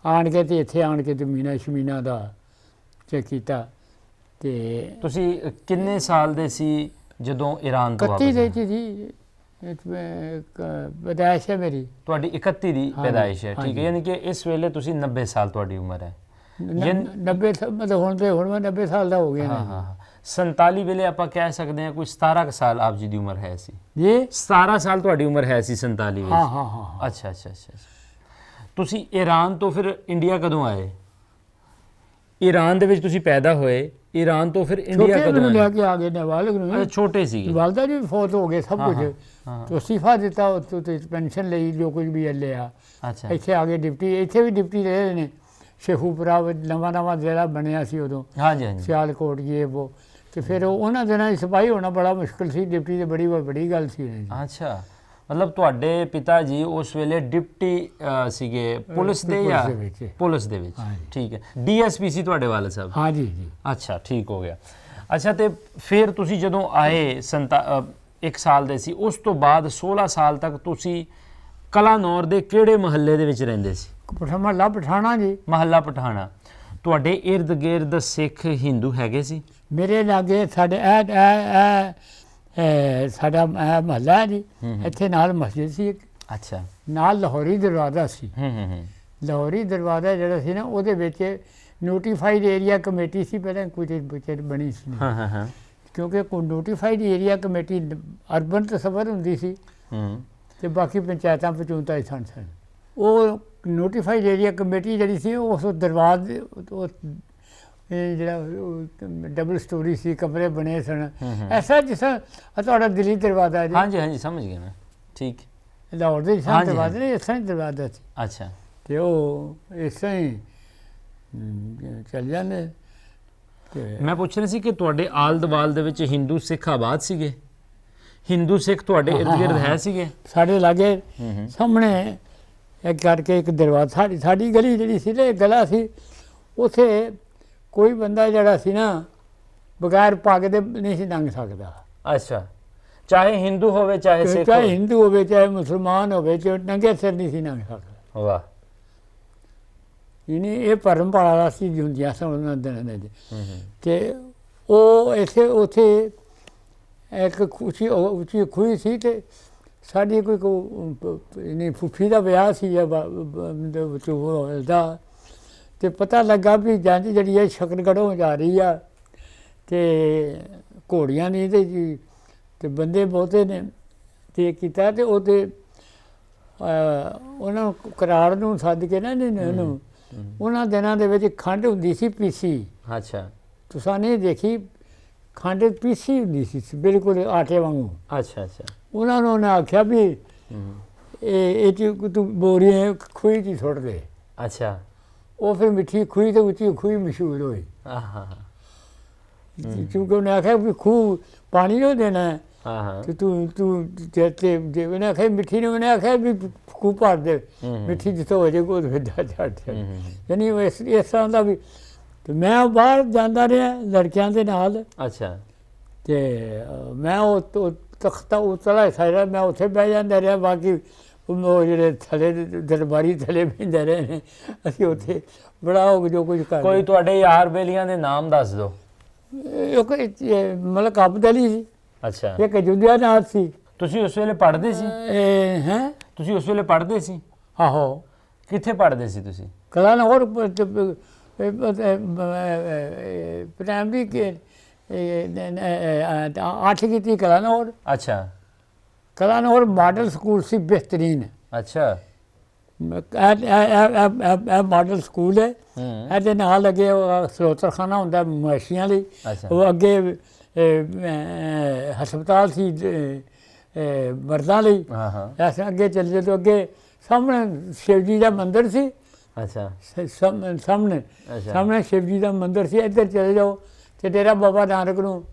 ਆਣ ਕੇ ਤੇ ਇੱਥੇ ਆਣ ਕੇ ਜ਼ਮੀਨਾਂ ਸ਼ਮੀਨਾਂ ਦਾ ਚੈੱਕ ਕੀਤਾ। ਤੇ ਤੁਸੀਂ ਕਿੰਨੇ ਸਾਲ ਦੇ ਸੀ ਜਦੋਂ ਈਰਾਨ ਤੋਂ ਵਾਪਸ? 31 ਦੇ 'ਚ ਜੀ ਪੈਦਾਇਸ਼ ਹੈ ਮੇਰੀ। ਤੁਹਾਡੀ 31 ਦੀ ਪੈਦਾਇਸ਼ ਹੈ, ਠੀਕ ਹੈ। ਯਾਨੀ ਕਿ ਇਸ ਵੇਲੇ ਤੁਸੀਂ 90 ਸਾਲ ਤੁਹਾਡੀ ਉਮਰ ਹੈ। 90 ਮਤਲਬ ਹੁਣ ਮੈਂ 90 ਸਾਲ ਦਾ ਹੋ ਗਿਆ। ਹਾਂ ਹਾਂ। 47 ਵੇਲੇ ਆਪਾਂ ਕਹਿ ਸਕਦੇ ਹਾਂ ਕੋਈ 17 ਸਾਲ ਆਪ ਜੀ ਦੀ ਉਮਰ ਹੈ ਸੀ ਜੀ। 17 ਸਾਲ ਤੁਹਾਡੀ ਉਮਰ ਹੈ ਸੀ 47 ਵਿੱਚ? ਹਾਂ ਹਾਂ ਹਾਂ। ਅੱਛਾ ਅੱਛਾ ਅੱਛਾ। ਤੁਸੀਂ ਈਰਾਨ ਤੋਂ ਫਿਰ ਇੰਡੀਆ ਕਦੋਂ ਆਏ? ਈਰਾਨ ਦੇ ਵਿੱਚ ਤੁਸੀਂ ਪੈਦਾ ਹੋਏ, ਈਰਾਨ ਤੋਂ ਫਿਰ ਇੰਡੀਆ ਕਦੋਂ ਲੈ ਕੇ ਆ ਗਏ ਨੇ ਵਾਲਿਦ ਨੂੰ? ਛੋਟੇ ਸੀਗੇ? ਵਾਲਦਾ ਜੀ ਫੌਤ ਹੋ ਗਏ ਸਭ ਕੁਝ। ਤੇ ਅਸਤੀਫਾ ਦਿੱਤਾ, ਉੱਥੇ ਪੈਨਸ਼ਨ ਲਈ, ਜੋ ਕੁਝ ਵੀ ਲਿਆ। ਅੱਛਾ। ਇੱਥੇ ਆ ਗਏ ਡਿਪਟੀ, ਇੱਥੇ ਵੀ ਡਿਪਟੀ ਰਹੇ ਨੇ। ਸ਼ੇਖੂਪੁਰਾ ਨਵਾਂ ਜ਼ਿਲ੍ਹਾ ਬਣਿਆ ਸੀ ਉਦੋਂ। ਹਾਂਜੀ ਹਾਂਜੀ। ਸਿਆਲਕੋਟ ਇਹ ਉਹ ਤੇ ਫਿਰ ਉਹਨਾਂ ਦਿਨਾਂ 'ਚ ਸਿਪਾਹੀ ਹੋਣਾ ਬੜਾ ਮੁਸ਼ਕਿਲ ਸੀ, ਡਿਪਟੀ ਤੇ ਬੜੀ ਵੱਡੀ ਗੱਲ ਸੀ ਜੀ। ਅੱਛਾ, ਮਤਲਬ ਤੁਹਾਡੇ ਪਿਤਾ ਜੀ ਉਸ ਵੇਲੇ ਡਿਪਟੀ ਸੀਗੇ ਪੁਲਿਸ ਦੇ ਜਾਂ ਪੁਲਿਸ ਦੇ ਵਿੱਚ। ਪੁਲਿਸ ਦੇ ਵਿੱਚ? ਹਾਂਜੀ। ਠੀਕ ਹੈ, ਡੀਐਸਪੀ ਸੀ ਤੁਹਾਡੇ ਵਾਲੇ ਸਾਹਿਬ? ਹਾਂ ਜੀ ਜੀ। ਅੱਛਾ, ਠੀਕ ਹੋ ਗਿਆ। ਅੱਛਾ, ਤੇ ਫਿਰ ਤੁਸੀਂ ਜਦੋਂ ਆਏ 1 ਸਾਲ ਦੇ ਸੀ, ਉਸ ਤੋਂ ਬਾਅਦ 16 ਸਾਲ ਤੱਕ ਤੁਸੀਂ ਕਲਾਨੌਰ ਦੇ ਕਿਹੜੇ ਮਹੱਲੇ ਦੇ ਵਿੱਚ ਰਹਿੰਦੇ ਸੀ? ਮਹੱਲਾ ਪਠਾਣਾ ਜੀ। ਮਹੱਲਾ ਪਠਾਣਾ। ਤੁਹਾਡੇ ਇਰਦ ਗਿਰਦ ਸਿੱਖ ਹਿੰਦੂ ਹੈਗੇ ਸੀ? ਮੇਰੇ ਲਾਗੇ ਸਾਡੇ ਸਾਡਾ ਮਹੱਲਾ ਹੈ ਜੀ, ਇੱਥੇ ਨਾਲ ਮਸਜਿਦ ਸੀ ਇੱਕ, ਅੱਛਾ। ਨਾਲ ਲਾਹੌਰੀ ਦਰਵਾਜ਼ਾ ਸੀ। ਹੂੰ। ਲਾਹੌਰੀ ਦਰਵਾਜ਼ਾ ਜਿਹੜਾ ਸੀ ਨਾ, ਉਹਦੇ ਵਿੱਚ ਨੋਟੀਫਾਈਡ ਏਰੀਆ ਕਮੇਟੀ ਸੀ, ਪਹਿਲਾਂ ਕੁਝ ਬਣੀ ਸੀ। ਹਾਂ। ਕਿਉਂਕਿ ਕੋਈ ਨੋਟੀਫਾਈਡ ਏਰੀਆ ਕਮੇਟੀ ਅਰਬਨ ਤਸਵਰ ਹੁੰਦੀ ਸੀ ਤੇ ਬਾਕੀ ਪੰਚਾਇਤਾਂ ਪਚੂੰਤਾਂ ਹੀ ਸਨ। ਉਹ ਨੋਟੀਫਾਈਡ ਏਰੀਆ ਕਮੇਟੀ ਜਿਹੜੀ ਸੀ, ਉਸ ਦਰਵਾਜ਼ੇ ਜਿਹੜਾ ਡਬਲ ਸਟੋਰੀ ਸੀ, ਕਮਰੇ ਬਣੇ ਸਨ, ਐਸਾ ਜਿਸ ਤਰ੍ਹਾਂ ਤੁਹਾਡਾ ਦਿੱਲੀ ਦਰਵਾਜ਼ਾ ਜੀ। ਹਾਂਜੀ, ਸਮਝ ਗਿਆ ਮੈਂ। ਠੀਕ। ਲਾਹੌਰ ਦੇ ਜਿਸ ਦਰਵਾਜ਼ੇ ਨੇ, ਇਸ ਤਰ੍ਹਾਂ ਹੀ ਦਰਵਾਜ਼ਾ ਸੀ। ਅੱਛਾ। ਤੇ ਉਹ ਇਸ ਤਰ੍ਹਾਂ ਹੀ ਚੱਲ ਜਾਂਦੇ। ਮੈਂ ਪੁੱਛ ਰਿਹਾ ਸੀ ਕਿ ਤੁਹਾਡੇ ਆਲ ਦੁਆਲ ਦੇ ਵਿੱਚ ਹਿੰਦੂ ਸਿੱਖ ਆਬਾਦ ਸੀਗੇ? ਹਿੰਦੂ ਸਿੱਖ ਤੁਹਾਡੇ ਇਰਦ ਗਿਰਦ ਹੈ ਸੀਗੇ? ਸਾਡੇ ਲਾਗੇ ਸਾਹਮਣੇ ਇੱਕ ਕਰਕੇ ਇੱਕ ਦਰਵਾਜ਼ਾ, ਸਾਡੀ ਗਲੀ ਜਿਹੜੀ ਸੀ ਨਾ, ਗਲਾ ਸੀ, ਉੱਥੇ ਕੋਈ ਬੰਦਾ ਜਿਹੜਾ ਸੀ ਨਾ ਬਗੈਰ ਪੱਗ ਦੇ ਨਹੀਂ ਸੀ ਲੰਘ ਸਕਦਾ। ਅੱਛਾ, ਚਾਹੇ ਹਿੰਦੂ ਹੋਵੇ ਚਾਹੇ ਸਿੱਖ ਚਾਹੇ ਹੋਵੇ? ਹਿੰਦੂ ਹੋਵੇ ਚਾਹੇ ਮੁਸਲਮਾਨ ਹੋਵੇ, ਚਾਹੇ ਨੰਗੇ ਸਿਰ ਨਹੀਂ ਸੀ ਲੰਘ ਸਕਦਾ। ਵਾਹ। ਇਹ ਪਰੰਪਰਾ ਸੀ ਹੁੰਦੀਆਂ ਸਨ ਉਹਨਾਂ ਦਿਨਾਂ ਦੇ। ਤੇ ਉਹ ਇੱਥੇ ਉੱਥੇ ਇੱਕ ਉੱਚੀ ਖੂਹੀ ਸੀ, ਤੇ ਸਾਡੀ ਕੋਈ ਫੁੱਫੀ ਦਾ ਵਿਆਹ ਸੀ ਦਾ, ਤੇ ਪਤਾ ਲੱਗਾ ਵੀ ਜੰਝ ਜਿਹੜੀ ਹੈ ਸ਼ਕਰਗੜ੍ਹੋਂ ਜਾ ਰਹੀ ਆ, ਤੇ ਘੋੜੀਆਂ ਨਹੀਂ ਤੇ ਬੰਦੇ ਬਹੁਤੇ ਨੇ, ਤੇ ਕੀਤਾ ਤੇ ਉਹਦੇ ਉਹਨਾਂ ਨੂੰ ਕਰਾੜ ਨੂੰ ਸੱਦ ਕੇ ਨਾ ਇਹਨੂੰ, ਉਹਨਾਂ ਦਿਨਾਂ ਦੇ ਵਿੱਚ ਖੰਡ ਹੁੰਦੀ ਸੀ ਪੀਸੀ। ਅੱਛਾ। ਤੁਸੀਂ ਨਹੀਂ ਦੇਖੀ? ਖੰਡ ਪੀਸੀ ਹੁੰਦੀ ਸੀ ਬਿਲਕੁਲ ਆਟੇ ਵਾਂਗੂ। ਅੱਛਾ। ਉਹਨਾਂ ਨੂੰ ਉਹਨੇ ਆਖਿਆ ਵੀ ਇਹ 'ਚ ਤੂੰ ਬੋਰੀਆਂ ਖੂਹੀ 'ਚ ਸੁੱਟ ਦੇ। ਅੱਛਾ। ਉਹ ਫਿਰ ਮਿੱਠੀ ਖੂਹੀ ਤੇ ਉੱਚੀ ਖੂਹੀ ਮਸ਼ਹੂਰ ਹੋਈ। ਕਿਉਂਕਿ ਉਹਨੇ ਆਖਿਆ ਵੀ ਖੂਹ ਪਾਣੀ ਨਹੀਂ ਦੇਣਾ ਤੇ ਤੂੰ ਜੇ ਉਹਨੇ ਆਖਿਆ ਮਿੱਠੀ ਨੇ, ਉਹਨੇ ਆਖਿਆ ਵੀ ਖੂਹ ਭਰ ਦੇ, ਮਿੱਠੀ ਜਿੱਥੋਂ ਹੋ ਜਾਏ ਕੋਈ ਛੱਡ। ਯਾਨੀ ਇਸ ਤਰ੍ਹਾਂ ਦਾ ਵੀ। ਤੇ ਮੈਂ ਬਾਹਰ ਜਾਂਦਾ ਰਿਹਾ ਲੜਕਿਆਂ ਦੇ ਨਾਲ। ਅੱਛਾ। ਤੇ ਮੈਂ ਉਹ ਤਖਤਾ ਉਤਲਾ ਸਾਰਾ, ਮੈਂ ਉੱਥੇ ਬਹਿ ਜਾਂਦਾ ਰਿਹਾ, ਬਾਕੀ ਉਹ ਜਿਹੜੇ ਥੱਲੇ ਦਰਬਾਰੀ ਥੱਲੇ ਬਹਿੰਦੇ ਰਹੇ ਨੇ, ਅਸੀਂ ਉੱਥੇ ਬੜਾ ਜੋ ਕੁਝ ਕਰ। ਕੋਈ ਤੁਹਾਡੇ ਯਾਰ ਬੇਲੀਆਂ ਦੇ ਨਾਮ ਦੱਸ ਦਿਓ। ਇੱਕ ਮਲਕ ਅਬਦ ਅਲੀ ਸੀ। ਅੱਛਾ। ਇੱਕ ਜੁਦਿਆ ਨਾਥ ਸੀ। ਤੁਸੀਂ ਉਸ ਵੇਲੇ ਪੜ੍ਹਦੇ ਸੀ? ਤੁਸੀਂ ਉਸ ਵੇਲੇ ਪੜ੍ਹਦੇ ਸੀ? ਆਹੋ। ਕਿੱਥੇ ਪੜ੍ਹਦੇ ਸੀ ਤੁਸੀਂ? ਕਲਾਨੌਰ ਪ੍ਰਾਇਮਰੀ 8 ਕੀਤੀ ਕਲਾਨੌਰ। ਅੱਛਾ। ਕਲਾਨੌਰ ਮਾਡਲ ਸਕੂਲ ਸੀ ਬਿਹਤਰੀਨ। ਅੱਛਾ। ਇਹ ਮਾਡਲ ਸਕੂਲ ਹੈ। ਇਹਦੇ ਨਾਲ ਅੱਗੇ ਸਲੋਤਰਖਾਨਾ ਹੁੰਦਾ ਮਵੇਸ਼ੀਆਂ ਲਈ, ਉਹ ਅੱਗੇ ਹਸਪਤਾਲ ਸੀ ਮਰਦਾਂ ਲਈ। ਐਸੇ ਅੱਗੇ ਚੱਲ ਜਾਓ ਤਾਂ ਅੱਗੇ ਸਾਹਮਣੇ ਸ਼ਿਵ ਜੀ ਦਾ ਮੰਦਿਰ ਸੀ। ਅੱਛਾ। ਸਾਹਮਣੇ ਸ਼ਿਵ ਜੀ ਦਾ ਮੰਦਿਰ ਸੀ। ਇੱਧਰ ਚਲੇ ਜਾਓ ਤੇ ਡੇਰਾ ਬਾਬਾ ਨਾਨਕ ਨੂੰ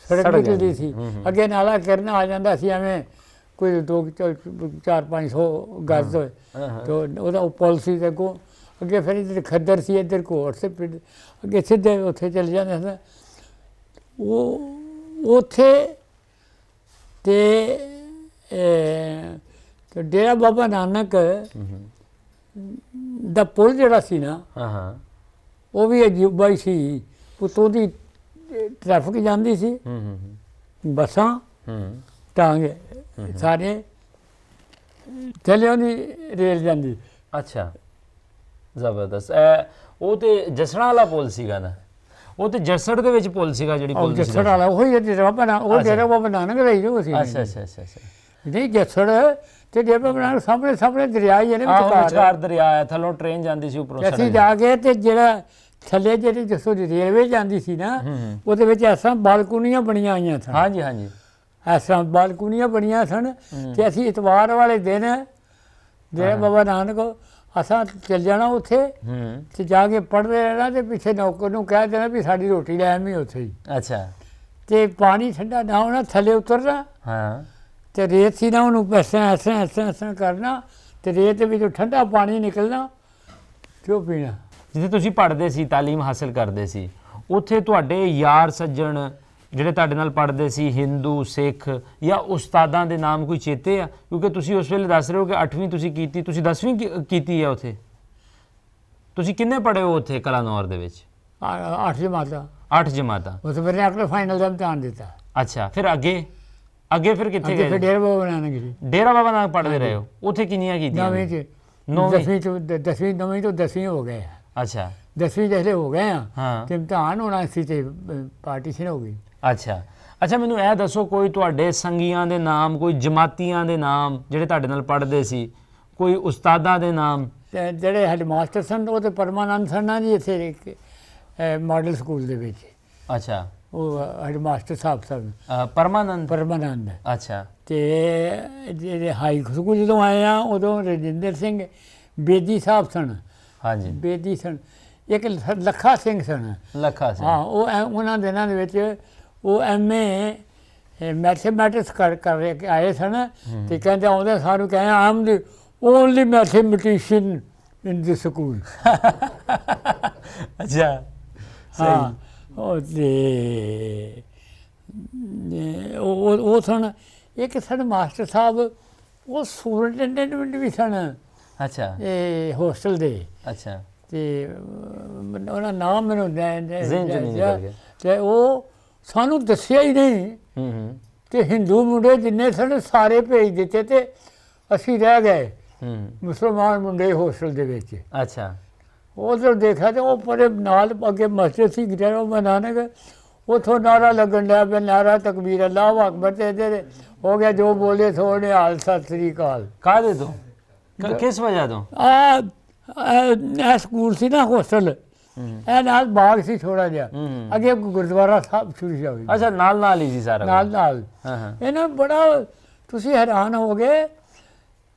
ਸੜਕ ਨਿਕਲਦੀ ਸੀ। ਅੱਗੇ ਨਾਲਾ ਕਿਰਨ ਆ ਜਾਂਦਾ ਸੀ, ਐਵੇਂ ਕੋਈ 400-500 ਗਜ਼ ਹੋਏ ਤੇ ਉਹਦਾ ਪੁਲ ਸੀ। ਤੇ ਅੱਗੇ ਫਿਰ ਇੱਧਰ ਖੱਦਰ ਸੀ, ਇੱਧਰ ਘੋੜ ਸੀ, ਅੱਗੇ ਸਿੱਧੇ ਉੱਥੇ ਚਲੇ ਜਾਂਦੇ ਸਨ। ਉਹ ਉੱਥੇ ਤੇ ਡੇਰਾ ਬਾਬਾ ਨਾਨਕ ਦਾ ਪੁਲ ਜਿਹੜਾ ਸੀ ਨਾ, ਉਹ ਵੀ ਅਜੂਬਾ ਹੀ ਸੀ। ਉੱਤੋਂ ਦੀ ਟ੍ਰੈਫਿਕ ਜਾਂਦੀ ਸੀ, ਬੱਸਾਂ ਟਾਂਗੇ ਸਾਰੇ ਥੱਲੇ ਉਹਦੀ ਰੇਲ ਜਾਂਦੀ। ਅੱਛਾ, ਜ਼ਬਰਦਸਤ। ਉਹ ਤੇ ਜਸੜਾਂ ਵਾਲਾ ਪੁਲ ਸੀਗਾ ਨਾ? ਉਹ ਤੇ ਜਸੜ ਦੇ ਵਿੱਚ ਪੁਲ ਸੀਗਾ ਜਿਹੜੀ ਪੁਲ ਜਸੜ ਵਾਲਾ ਉਹੀ ਡੇਰਾ ਬਾਬਾ ਨਾਨਕ ਦਾ ਹੀ ਜੋ ਸੀ। ਅੱਛਾ। ਨਹੀਂ ਜਸੜ ਤੇ ਡੇਰਾ ਬਾਬਾ ਨਾਨਕ ਸਾਹਮਣੇ ਦਰਿਆ ਹੀ ਹੈ ਨਾ, ਵਿਚਕਾਰ ਦਰਿਆ ਹੈ, ਥੱਲੋਂ ਟ੍ਰੇਨ ਜਾਂਦੀ ਸੀ ਉੱਪਰੋਂ। ਅਸੀਂ ਜਾ ਕੇ ਤੇ ਜਿਹੜਾ ਥੱਲੇ ਜਿਹੜੀ ਜਿੱਥੋਂ ਰੇਲਵੇ ਜਾਂਦੀ ਸੀ ਨਾ, ਉਹਦੇ ਵਿੱਚ ਇਸ ਤਰ੍ਹਾਂ ਬਾਲਕੋਨੀਆਂ ਬਣੀਆਂ ਹੋਈਆਂ ਸਨ। ਹਾਂਜੀ। ਇਸ ਤਰ੍ਹਾਂ ਬਾਲਕੋਨੀਆਂ ਬਣੀਆਂ ਸਨ। ਤੇ ਅਸੀਂ ਇਤਵਾਰ ਵਾਲੇ ਦਿਨ ਡੇਰਾ ਬਾਬਾ ਨਾਨਕ ਅਸਾਂ ਚੱਲ ਜਾਣਾ ਉੱਥੇ ਤੇ ਜਾ ਕੇ ਪੜ੍ਹਦੇ ਰਹਿਣਾ, ਤੇ ਪਿੱਛੇ ਨੌਕਰ ਨੂੰ ਕਹਿ ਦੇਣਾ ਵੀ ਸਾਡੀ ਰੋਟੀ ਲੈ ਆਵੀਂ ਉੱਥੇ ਹੀ। ਅੱਛਾ। ਤੇ ਪਾਣੀ ਠੰਡਾ ਨਾ ਹੋਣਾ, ਥੱਲੇ ਉਤਰਨਾ ਹਾਂ ਤੇ ਰੇਤ ਸੀ ਨਾ, ਉਹਨੂੰ ਇਸ ਤਰ੍ਹਾਂ ਕਰਨਾ ਤੇ ਰੇਤ ਦੇ ਵਿੱਚੋਂ ਠੰਡਾ ਪਾਣੀ ਨਿਕਲਣਾ ਤੇ ਉਹ ਪੀਣਾ। ਜਿੱਥੇ ਤੁਸੀਂ ਪੜ੍ਹਦੇ ਸੀ, ਤਾਲੀਮ ਹਾਸਲ ਕਰਦੇ ਸੀ, ਉੱਥੇ ਤੁਹਾਡੇ ਯਾਰ ਸੱਜਣ ਜਿਹੜੇ ਤੁਹਾਡੇ ਨਾਲ ਪੜ੍ਹਦੇ ਸੀ, ਹਿੰਦੂ ਸਿੱਖ ਜਾਂ ਉਸਤਾਦਾਂ ਦੇ ਨਾਮ ਕੋਈ ਚੇਤੇ ਆ? ਕਿਉਂਕਿ ਤੁਸੀਂ ਉਸ ਵੇਲੇ ਦੱਸ ਰਹੇ ਹੋ ਕਿ 8ਵੀਂ ਤੁਸੀਂ ਕੀਤੀ, ਤੁਸੀਂ 10ਵੀਂ ਕੀਤੀ ਹੈ ਉੱਥੇ। ਤੁਸੀਂ ਕਿੰਨੇ ਪੜ੍ਹੇ ਹੋ ਉੱਥੇ ਕਲਾਨੌਰ ਦੇ ਵਿੱਚ? 8 ਜਮਾਤਾਂ। 8 ਜਮਾਤਾਂ। ਉਸ ਵੇਲੇ ਆਪਣੇ ਫਾਈਨਲ ਦਾ ਇਮਤਿਹਾਨ ਦਿੱਤਾ। ਅੱਛਾ, ਫਿਰ ਅੱਗੇ ਫਿਰ ਕਿੱਥੇ ਅੱਗੇ ਫਿਰ ਗਏ? ਡੇਰਾ ਬਾਬਾ ਨਾਨਕ ਜੀ। ਡੇਰਾ ਬਾਬਾ ਨਾਨਕ ਪੜ੍ਹਦੇ ਰਹੇ ਹੋ, ਉੱਥੇ ਕਿੰਨੀਆਂ ਕੀਤੀਆਂ? 9ਵੀਂ ਚ। ਨੌਵੀਂ। 9ਵੀਂ ਤੋਂ 10ਵੀਂ ਹੋ ਗਏ। ਅੱਛਾ 10ਵੀਂ ਜਿਹੜੇ ਹੋ ਗਏ ਆ ਹਾਂ। ਤੇ ਇਮਤਿਹਾਨ ਹੋਣਾ ਸੀ ਤੇ ਪਾਰਟੀਸ਼ਨ ਹੋ ਗਈ। ਅੱਛਾ ਮੈਨੂੰ ਇਹ ਦੱਸੋ, ਕੋਈ ਤੁਹਾਡੇ ਸੰਗੀਆਂ ਦੇ ਨਾਮ, ਕੋਈ ਜਮਾਤੀਆਂ ਦੇ ਨਾਮ ਜਿਹੜੇ ਤੁਹਾਡੇ ਨਾਲ ਪੜ੍ਹਦੇ ਸੀ, ਕੋਈ ਉਸਤਾਦਾਂ ਦੇ ਨਾਮ? ਤੇ ਜਿਹੜੇ ਹੈਡ ਮਾਸਟਰ ਸਨ ਉਹ ਤੇ ਪਰਮਾਨੰਦ ਸਨ ਨਾ ਜੀ, ਇੱਥੇ ਮਾਡਲ ਸਕੂਲ ਦੇ ਵਿੱਚ। ਅੱਛਾ, ਉਹ ਹੈਡ ਮਾਸਟਰ ਸਾਹਿਬ ਸਨ ਪਰਮਾਨੰਦ। ਅੱਛਾ ਤੇ ਜਿਹੜੇ ਹਾਈ ਸਕੂਲ ਜਦੋਂ ਆਏ ਆ ਉਦੋਂ ਰਜਿੰਦਰ ਸਿੰਘ ਬੇਦੀ ਸਾਹਿਬ ਸਨ। ਹਾਂਜੀ, ਬੇਦੀ ਸਨ। ਇੱਕ ਲੱਖਾ ਸਿੰਘ ਸਨ। ਲੱਖਾ ਸਿੰਘ। ਹਾਂ, ਉਹ ਉਹਨਾਂ ਦਿਨਾਂ ਦੇ ਵਿੱਚ ਉਹ MA ਮੈਥਮੈਟਿਕਸ ਕਰ ਕੇ ਆਏ ਸਨ ਤੇ ਕਹਿੰਦੇ ਆਉਂਦੇ ਸਾਨੂੰ ਕਹੇ ਆਮ ਦੀ ਓਨਲੀ ਮੈਥਮੈਟੀਸ਼ੀਅਨ ਇਨ ਦਿਸ ਸਕੂਲ। ਅੱਛਾ ਹਾਂ, ਉਹ ਤੇ ਉਹ ਸਨ। ਇੱਕ ਸਨ ਮਾਸਟਰ ਸਾਹਿਬ, ਉਹ ਸੁਪਰਡੈਂਟੈਂਟ ਵੀ ਸਨ। ਅੱਛਾ ਇਹ ਹੋਸਟਲ ਦੇ। ਅੱਛਾ, ਤੇ ਉਹਨਾਂ ਨਾਮ ਮੈਨੂੰ ਜ਼ਿਹਨ ਚੋਂ ਨਹੀਂ ਨਿਕਲ ਗਿਆ। ਤੇ ਉਹ ਸਾਨੂੰ ਦੱਸਿਆ ਹੀ ਨਹੀਂ। ਤੇ ਹਿੰਦੂ ਮੁੰਡੇ ਜਿੰਨੇ ਸਨ ਸਾਰੇ ਭੇਜ ਦਿੱਤੇ ਤੇ ਅਸੀਂ ਰਹਿ ਗਏ ਮੁਸਲਮਾਨ ਮੁੰਡੇ ਹੋਸਟਲ ਦੇ ਵਿੱਚ। ਅੱਛਾ, ਉਧਰ ਦੇਖਿਆ ਤੇ ਉਹ ਪਰੇ ਨਾਲ ਅੱਗੇ ਮਸਜਿਦ ਸੀ ਡੇਰਾ ਬਾਬਾ ਨਾਨਕ, ਉੱਥੋਂ ਨਾਰਾ ਲੱਗਣ ਡਿਆ ਪਿਆ, ਨਾਰਾ ਤਕਬੀਰ ਅੱਲਾਹੁ ਅਕਬਰ। ਤੇ ਇਹਦੇ ਹੋ ਗਿਆ ਜੋ ਬੋਲੇ ਸੋ ਨਿਹਾਲ ਸਤਿ ਸ੍ਰੀ ਅਕਾਲ। ਕਾਹਦੇ ਤੋਂ? ਕਿਸ ਵਜ੍ਹਾ ਤੋਂ? ਇਹ ਸਕੂਲ ਸੀ ਨਾ ਹੋਸਟਲ, ਇਹ ਨਾਲ ਬਾਗ ਸੀ ਥੋੜਾ ਜਿਹਾ, ਅੱਗੇ ਗੁਰਦੁਆਰਾ ਸਾਹਿਬ ਸ਼ੁਰੂ ਹੋਈ। ਅੱਛਾ, ਨਾਲ ਹੀ ਸੀ ਸਾਰਾ ਨਾਲ। ਇਹਨਾਂ ਬੜਾ ਤੁਸੀਂ ਹੈਰਾਨ ਹੋ ਗਏ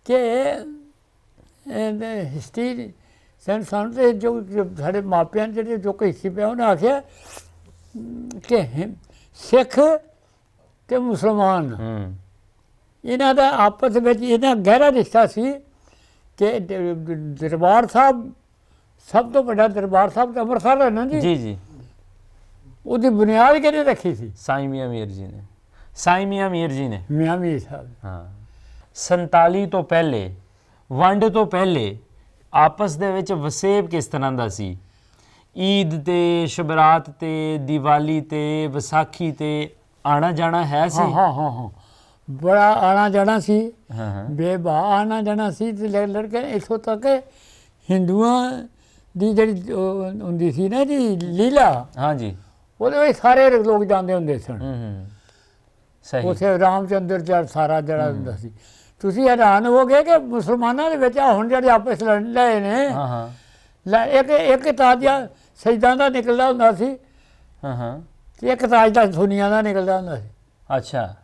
ਕਿ ਹਿਸਟਰੀ ਸਾਨੂੰ ਤੇ ਜੋ ਸਾਡੇ ਮਾਪਿਆਂ ਨੇ ਜਿਹੜੇ ਜੋ ਹਿਸਟਰੀ ਪਿਆ ਉਹਨੇ ਆਖਿਆ ਕਿ ਸਿੱਖ ਤੇ ਮੁਸਲਮਾਨ ਇਹਨਾਂ ਦਾ ਆਪਸ ਵਿੱਚ ਇਹਨਾਂ ਗਹਿਰਾ ਰਿਸ਼ਤਾ ਸੀ ਕਿ ਦਰਬਾਰ ਸਾਹਿਬ ਸਭ ਤੋਂ ਵੱਡਾ ਦਰਬਾਰ ਸਾਹਿਬ ਤਾਂ ਅੰਮ੍ਰਿਤਸਰ ਹੈ ਨਾ ਜੀ। ਜੀ। ਉਹਦੀ ਬੁਨਿਆਦ ਕਿਹਨੇ ਰੱਖੀ ਸੀ? ਸਾਈਂ ਮੀਆਂ ਮੀਰ ਜੀ ਨੇ। ਮੀਆਂ ਮੀਰ ਸਾਹਿਬ। ਹਾਂ। 47 ਤੋਂ ਪਹਿਲੇ, ਵੰਡ ਤੋਂ ਪਹਿਲੇ ਆਪਸ ਦੇ ਵਿੱਚ ਵਸੇਬ ਕਿਸ ਤਰ੍ਹਾਂ ਦਾ ਸੀ? ਈਦ ਤੇ, ਸ਼ਬਰਾਤ ਤੇ, ਦੀਵਾਲੀ ਤੇ, ਵਿਸਾਖੀ ਤੇ ਆਣਾ ਜਾਣਾ ਹੈ ਸੀ? ਹਾਂ ਬੜਾ ਆਣਾ ਜਾਣਾ ਸੀ। ਹਾਂ ਬੇਬਾ ਆਣਾ ਜਾਣਾ ਸੀ। ਤੇ ਲੜਕੇ ਇੱਥੋਂ ਤੱਕ ਹਿੰਦੂਆਂ ਦੀ ਜਿਹੜੀ ਹੁੰਦੀ ਸੀ ਨਾ ਜੀ ਲੀਲਾ, ਹਾਂਜੀ, ਉਹਦੇ ਵਿੱਚ ਸਾਰੇ ਲੋਕ ਜਾਂਦੇ ਹੁੰਦੇ ਸਨ। ਸਹੀ। ਉੱਥੇ ਰਾਮਚੰਦਰ ਚਰ ਸਾਰਾ ਜਿਹੜਾ ਹੁੰਦਾ ਸੀ। ਤੁਸੀਂ ਹੈਰਾਨ ਹੋ ਗਏ ਕਿ ਮੁਸਲਮਾਨਾਂ ਦੇ ਵਿੱਚ ਹੁਣ ਜਿਹੜੇ ਆਪਸ ਲੜ ਲਏ ਨੇ। ਹਾਂ ਇੱਕ ਤਾਜਾ ਸਜਦਾਂ ਦਾ ਨਿਕਲਦਾ ਹੁੰਦਾ ਸੀ। ਤੇ ਇੱਕ ਤਾਜ ਦਾ ਸੁਨੀਆਂ ਦਾ ਨਿਕਲਦਾ ਹੁੰਦਾ ਸੀ। ਅੱਛਾ,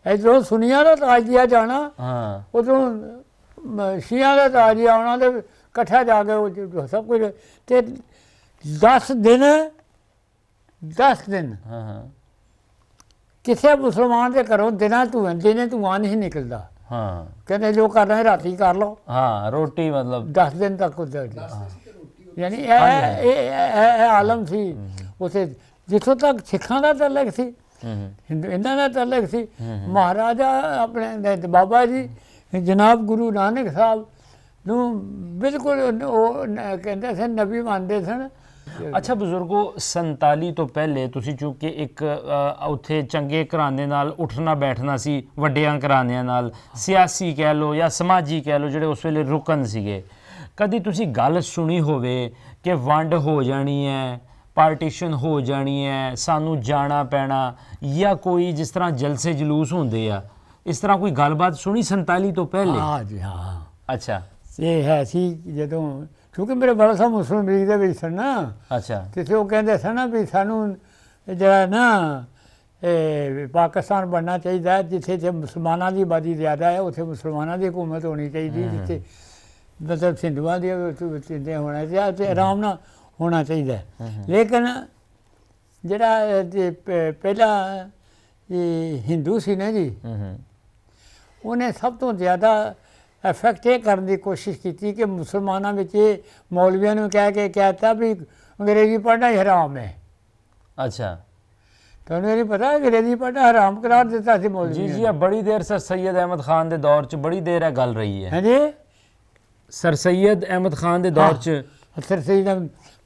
ਇੱਧਰੋਂ ਸੁਨੀਆਂ ਦਾ ਤਾਜ ਦਿਆ ਜਾਣਾ, ਉੱਧਰੋਂ ਸ਼ੀਆਂ ਦਾ ਤਾਜ ਆਉਣਾ ਤੇ ਇਕੱਠਾ ਜਾ ਕੇ ਉਹ ਸਭ ਕੁਝ। ਤੇ 10 ਦਿਨ ਕਿਸੇ ਮੁਸਲਮਾਨ ਦੇ ਘਰੋਂ ਦਿਨੇ ਧੂੰਆਂ ਨਹੀਂ ਨਿਕਲਦਾ। ਕਹਿੰਦੇ ਜੋ ਕਰ ਰਹੇ ਰਾਤੀ ਕਰ ਲਓ। ਰੋਟੀ ਮਤਲਬ 10 ਦਿਨ ਤੱਕ ਉੱਧਰ ਯਾਨੀ ਇਹ ਆਲਮ ਸੀ ਉੱਥੇ। ਜਿੱਥੋਂ ਤੱਕ ਸਿੱਖਾਂ ਦਾ ਤਾਲੁਕ ਸੀ, ਇਹਨਾਂ ਦਾ ਤਾਲੁਕ ਸੀ, ਮਹਾਰਾਜਾ ਆਪਣੇ ਬਾਬਾ ਜੀ ਜਨਾਬ ਗੁਰੂ ਨਾਨਕ ਸਾਹਿਬ ਨੂੰ ਬਿਲਕੁਲ ਉਹ ਕਹਿੰਦੇ ਸਨ, ਨਬੀ ਮੰਨਦੇ ਸਨ। ਅੱਛਾ ਬਜ਼ੁਰਗੋ, 47 ਤੋਂ ਪਹਿਲੇ ਤੁਸੀਂ ਚੂੰਕਿ ਇੱਕ ਉੱਥੇ ਚੰਗੇ ਘਰਾਣੇ ਨਾਲ ਉੱਠਣਾ ਬੈਠਣਾ ਸੀ, ਵੱਡਿਆਂ ਘਰਾਣਿਆਂ ਨਾਲ, ਸਿਆਸੀ ਕਹਿ ਲਓ ਜਾਂ ਸਮਾਜੀ ਕਹਿ ਲਓ, ਜਿਹੜੇ ਉਸ ਵੇਲੇ ਰੁਕਨ ਸੀਗੇ। ਕਦੀ ਤੁਸੀਂ ਗੱਲ ਸੁਣੀ ਹੋਵੇ ਕਿ ਵੰਡ ਹੋ ਜਾਣੀ ਹੈ, ਪਾਰਟੀਸ਼ਨ ਹੋ ਜਾਣੀ ਹੈ, ਸਾਨੂੰ ਜਾਣਾ ਪੈਣਾ, ਜਾਂ ਕੋਈ ਜਿਸ ਤਰ੍ਹਾਂ ਜਲਸੇ ਜਲੂਸ ਹੁੰਦੇ ਆ, ਇਸ ਤਰ੍ਹਾਂ ਕੋਈ ਗੱਲਬਾਤ ਸੁਣੀ 47 ਤੋਂ ਪਹਿਲੇ? ਹਾਂ ਜੀ ਹਾਂ। ਅੱਛਾ, ਇਹ ਹੈ ਸੀ ਜਦੋਂ, ਕਿਉਂਕਿ ਮੇਰੇ ਬੜਾ ਸਾਹਿਬ ਮੁਸਲਿਮ ਲੀਗ ਦੇ ਵਿੱਚ ਸਨ ਨਾ। ਅੱਛਾ, ਤੇ ਉਹ ਕਹਿੰਦੇ ਸਨ ਨਾ ਵੀ ਸਾਨੂੰ ਜਿਹੜਾ ਨਾ ਇਹ ਪਾਕਿਸਤਾਨ ਬਣਨਾ ਚਾਹੀਦਾ, ਜਿੱਥੇ ਮੁਸਲਮਾਨਾਂ ਦੀ ਆਬਾਦੀ ਜ਼ਿਆਦਾ ਹੈ ਉੱਥੇ ਮੁਸਲਮਾਨਾਂ ਦੀ ਹਕੂਮਤ ਹੋਣੀ ਚਾਹੀਦੀ, ਜਿੱਥੇ ਮਤਲਬ ਹਿੰਦੂਆਂ ਦੀ ਹੋਣਾ ਚਾਹੀਦਾ ਤੇ ਆਰਾਮ ਨਾਲ ਹੋਣਾ ਚਾਹੀਦਾ। ਲੇਕਿਨ ਜਿਹੜਾ ਪਹਿਲਾਂ ਇਹ ਹਿੰਦੂ ਸੀ ਨਾ ਜੀ, ਉਹਨੇ ਸਭ ਤੋਂ ਜ਼ਿਆਦਾ ਇਫੈਕਟ ਇਹ ਕਰਨ ਦੀ ਕੋਸ਼ਿਸ਼ ਕੀਤੀ ਕਿ ਮੁਸਲਮਾਨਾਂ ਵਿੱਚ ਇਹ ਮੌਲਵੀਆਂ ਨੂੰ ਕਹਿ ਕੇ ਕਹਿਤਾ ਵੀ ਅੰਗਰੇਜ਼ੀ ਪੜ੍ਹਨਾ ਹੀ ਹਰਾਮ ਹੈ। अच्छा ਤੁਹਾਨੂੰ ਇਹ ਨਹੀਂ ਪਤਾ ਅੰਗਰੇਜ਼ੀ ਪੜ੍ਹਨਾ ਹਰਾਮ ਕਰਾਰ ਦਿੱਤਾ ਸੀ जी ਮੌਲਵੀਆਂ जी अब बड़ी देर सर सैयद अहमद खान दे दौर च बड़ी देर है गल रही है ਹਾਂਜੀ सर सैयद अहमद खान दे दौर च ਅਸਰ ਸਹੀ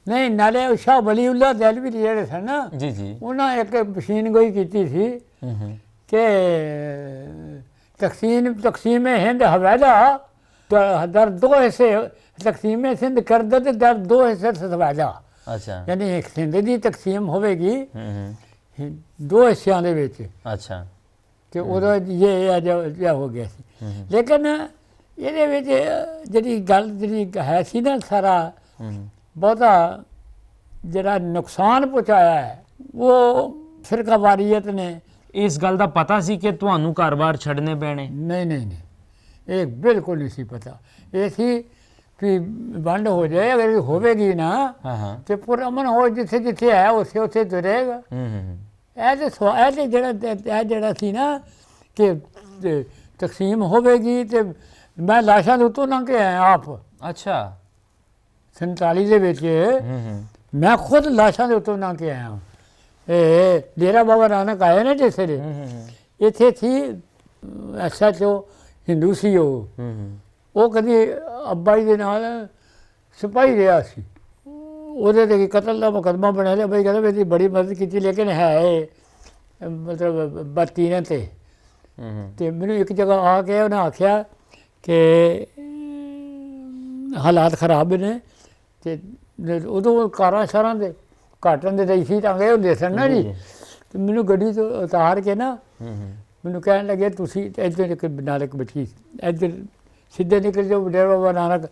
ਨਹੀਂ ਨਾਲੇ ਉਹ ਸ਼ਾਹ ਵਲੀਉੱਲਾ ਦਹਿਲਵੀ ਜਿਹੜੇ ਸਨ ਨਾ जी जी ਉਹਨਾਂ ਇੱਕ ਮਸ਼ੀਨ ਗੋਈ ਕੀਤੀ ਸੀ کہ تقسیم ہند حوالہ در دو حصے تقسیم سندھ کردہ در دو حصے حوالہ अच्छा یعنی ایک سندھ دی تقسیم ہوئے گی دو حصوں دے وچ अच्छा کہ اودوں یہ ہو گیا سی لیکن ਇਹਦੇ ਵਿੱਚ ਜਿਹੜੀ ਗੱਲ ਜਿਹੜੀ ਹੈ ਸੀ ਨਾ ਸਾਰਾ ਬਹੁਤਾ ਜਿਹੜਾ ਨੁਕਸਾਨ ਪਹੁੰਚਾਇਆ ਹੈ ਉਹ ਫਿਰਕਾ ਵਾਰੀਅਤ ਨੇ ਇਸ ਗੱਲ ਦਾ ਪਤਾ ਸੀ ਕਿ ਤੁਹਾਨੂੰ ਘਰ-ਬਾਰ ਛੱਡਨੇ ਪੈਣੇ ਨਹੀਂ ਇਹ ਬਿਲਕੁਲ ਨਹੀਂ ਸੀ ਪਤਾ ਇਹ ਸੀ ਵੀ ਵੰਡ ਹੋ ਜਾਏ ਅਗਰ ਹੋਵੇਗੀ ਨਾ ਹਾਂ ਤੇ ਪੁਰਅਮਨ ਹੋ ਜਿੱਥੇ ਜਿੱਥੇ ਹੈ ਉਸੇ ਉਸੇ ਤੇ ਰਹੇਗਾ ਇਹ ਜਿਹੜਾ ਸੀ ਨਾ ਕਿ ਤਕਸੀਮ ਹੋਵੇਗੀ ਤੇ ਮੈਂ ਲਾਸ਼ਾਂ ਦੇ ਉੱਤੋਂ ਲੰਘ ਕੇ ਆਇਆ ਆਪ ਅੱਛਾ 47 ਦੇ ਵਿੱਚ ਮੈਂ ਖੁਦ ਲਾਸ਼ਾਂ ਦੇ ਉੱਤੋਂ ਲੰਘ ਕੇ ਆਇਆ ਇਹ ਡੇਰਾ ਬਾਬਾ ਨਾਨਕ ਆਇਆ ਨਾ ਜਿਸ ਵੇਲੇ ਇੱਥੇ ਸੀ SHO ਹਿੰਦੂ ਸੀ ਉਹ ਕਦੀ ਅੱਬਾ ਜੀ ਦੇ ਨਾਲ ਸਿਪਾਹੀ ਰਿਹਾ ਸੀ ਉਹਦੇ ਤੇ ਕਤਲ ਦਾ ਮੁਕੱਦਮਾ ਬਣਿਆ ਲਿਆ ਬਈ ਕਹਿੰਦਾ ਮੇਰੀ ਬੜੀ ਮਦਦ ਕੀਤੀ ਲੇਕਿਨ ਹੈ ਮਤਲਬ ਬੱਤੀ ਨੇ ਤੇ ਮੈਨੂੰ ਇੱਕ ਜਗ੍ਹਾ ਆ ਕੇ ਉਹਨੇ ਆਖਿਆ ਕਿ ਹਾਲਾਤ ਖਰਾਬ ਨੇ ਤੇ ਉਦੋਂ ਕਾਰਾਂ ਸ਼ਾਰਾਂ ਦੇ ਕਾਟਨ ਦੇ ਦੇਸੀ ਟਾਂਗੇ ਹੁੰਦੇ ਸਨ ਨਾ ਜੀ ਤੇ ਮੈਨੂੰ ਗੱਡੀ ਤੋਂ ਉਤਾਰ ਕੇ ਨਾ ਮੈਨੂੰ ਕਹਿਣ ਲੱਗੇ ਤੁਸੀਂ ਇੱਧਰ ਇੱਕ ਨਾਲ ਇੱਕ ਬੱਚੀ ਇੱਧਰ ਸਿੱਧੇ ਨਿਕਲ ਜਾਓ ਡੇਰਾ ਬਾਬਾ ਨਾਨਕ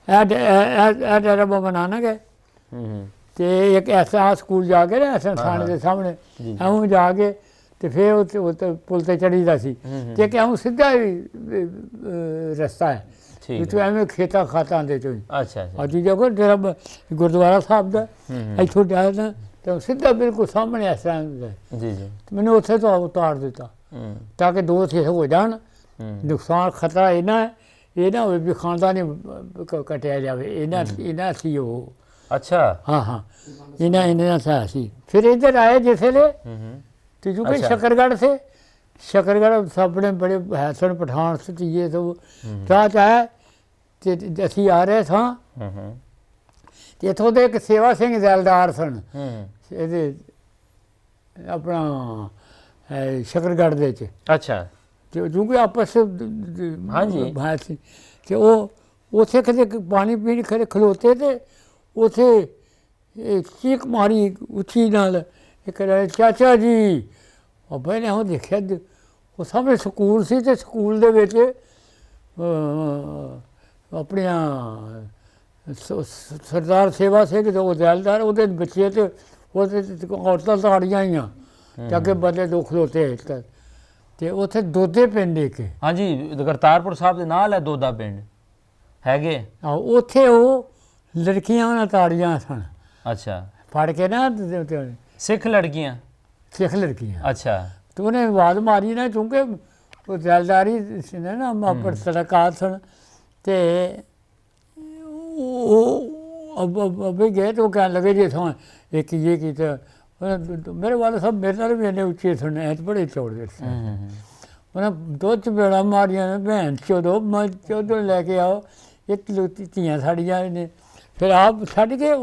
ਇਹ ਡੇਰਾ ਬਾਬਾ ਨਾਨਕ ਹੈ ਤੇ ਇੱਕ ਐਸਾ ਸਕੂਲ ਜਾ ਕੇ ਨਾ ਐਸਾ ਥਾਣੇ ਦੇ ਸਾਹਮਣੇ ਐਉਂ ਜਾ ਕੇ ਤੇ ਫਿਰ ਉੱਤੇ ਪੁਲ ਤੇ ਚੜੀਦਾ ਸੀ ਤੇ ਕਿ ਐਉਂ ਸਿੱਧਾ ਰਸਤਾ ਹੈ ਜਿੱਥੋਂ ਐਵੇਂ ਖੇਤਾਂ ਖਾਤਾਂ ਦੇ ਚੋਂ ਅੱਛਾ ਅੱਜ ਜਗ੍ਹਾ ਡੇਰਾ ਗੁਰਦੁਆਰਾ ਸਾਹਿਬ ਦਾ ਇੱਥੋਂ ਜਾਣਾ ਤਾਂ ਸਿੱਧਾ ਬਿਲਕੁਲ ਸਾਹਮਣੇ ਇਸ ਤਰ੍ਹਾਂ ਜੀ ਜੀ ਮੈਨੂੰ ਉੱਥੇ ਤੋਂ ਉਤਾਰ ਦਿੱਤਾ ਤਾਂ ਕਿ ਦੋ ਥੇ ਹੋ ਜਾਣ ਨੁਕਸਾਨ ਖਤਰਾ ਇਹਨਾਂ ਇਹ ਨਾ ਹੋਵੇ ਵੀ ਖਾਨਦਾਨੀ ਕਟਿਆ ਜਾਵੇ ਇਹਨਾਂ ਸੀ ਉਹ ਅੱਛਾ ਹਾਂ ਇਹਨਾਂ ਸਾ ਸੀ ਫਿਰ ਇੱਧਰ ਆਏ ਜਿਸ ਵੇਲੇ ਤੇ ਚੂੰਕਿ ਸ਼ਕਰਗੜ੍ਹ ਸੇ ਸ਼ਕਰਗੜ੍ਹ ਸਾਹਮਣੇ ਬੜੇ ਹੈਸਨ ਪਠਾਨ ਸਤੀਏ ਸਭ ਰਾਹ 'ਚ ਆਇਆ ਤੇ ਅਸੀਂ ਆ ਰਹੇ ਸਾਂ ਤੇ ਇੱਥੋਂ ਦੇ ਇੱਕ ਸੇਵਾ ਸਿੰਘ ਜ਼ੈਲਦਾਰ ਸਨ ਇਹਦੇ ਆਪਣਾ ਸ਼ਕਰਗੜ੍ਹ ਦੇ 'ਚ ਅੱਛਾ ਤੇ ਕਿਉਂਕਿ ਆਪਸ ਹਾਂਜੀ ਸੀ ਤੇ ਉਹ ਉੱਥੇ ਕਦੇ ਪਾਣੀ ਪੀਣ ਖਲੋਤੇ ਤੇ ਉੱਥੇ ਚੀਕ ਮਾਰੀ ਉੱਚੀ ਨਾਲ ਇੱਕ ਚਾਚਾ ਜੀ ਉਹ ਬੈਨੇ ਉਹ ਦੇਖਿਆ ਉਹ ਸਾਹਮਣੇ ਸਕੂਲ ਸੀ ਤੇ ਸਕੂਲ ਦੇ ਵਿੱਚ ਆਪਣੀਆਂ ਸਰਦਾਰ ਸੇਵਾ ਸਿੰਘ ਤੇ ਉਹ ਜ਼ੈਲਦਾਰ ਉਹਦੇ ਬੱਚੇ ਤੇ ਉਹਦੇ ਔਰਤਾਂ ਤਾੜੀਆਂ ਆਈਆਂ ਤੇ ਅੱਗੇ ਬੰਦੇ ਦੋ ਖਲੋਤੇ ਤੇ ਉੱਥੇ ਦੋਦੇ ਪਿੰਡ ਇੱਕ ਹਾਂਜੀ ਕਰਤਾਰਪੁਰ ਸਾਹਿਬ ਦੇ ਨਾਲ ਹੈ ਦੋਦਾ ਪਿੰਡ ਹੈਗੇ ਉੱਥੇ ਉਹ ਲੜਕੀਆਂ ਉਹਨਾਂ ਤਾੜੀਆਂ ਸਨ ਅੱਛਾ ਫੜ ਕੇ ਨਾ ਸਿੱਖ ਲੜਕੀਆਂ ਸਿੱਖ ਲੜਕੀਆਂ ਅੱਛਾ ਤੇ ਉਹਨੇ ਆਵਾਜ਼ ਮਾਰੀ ਨਾ ਕਿਉਂਕਿ ਉਹ ਜ਼ੈਲਦਾਰੀ ਸੀ ਨਾ ਮਾਪਰ ਸੜਕਾਤ ਸਨ ਤੇ ਉਹ ਅੱਬੇ ਗਏ ਤੇ ਉਹ ਕਹਿਣ ਲੱਗੇ ਜੀ ਇੱਥੋਂ ਇੱਕ ਇਹ ਕੀਤਾ ਮੇਰੇ ਵਾਲੇ ਸਾਹਿਬ ਮੇਰੇ ਨਾਲ ਵੀ ਇੰਨੇ ਉੱਚੇ ਸਨ ਐ ਬੜੇ ਚੌੜੇ ਸੀ ਉਹਨਾਂ ਦੋ ਚਪੇੜਾਂ ਮਾਰੀਆਂ ਨੇ ਭੈਣ ਚੋਦੋ ਮੈਂ ਚੋਦੋ ਲੈ ਕੇ ਆਓ ਇੱਕ ਧੀਆਂ ਸਾਡੀਆਂ ਨੇ ਫਿਰ ਆਪ ਛੱਡ ਕੇ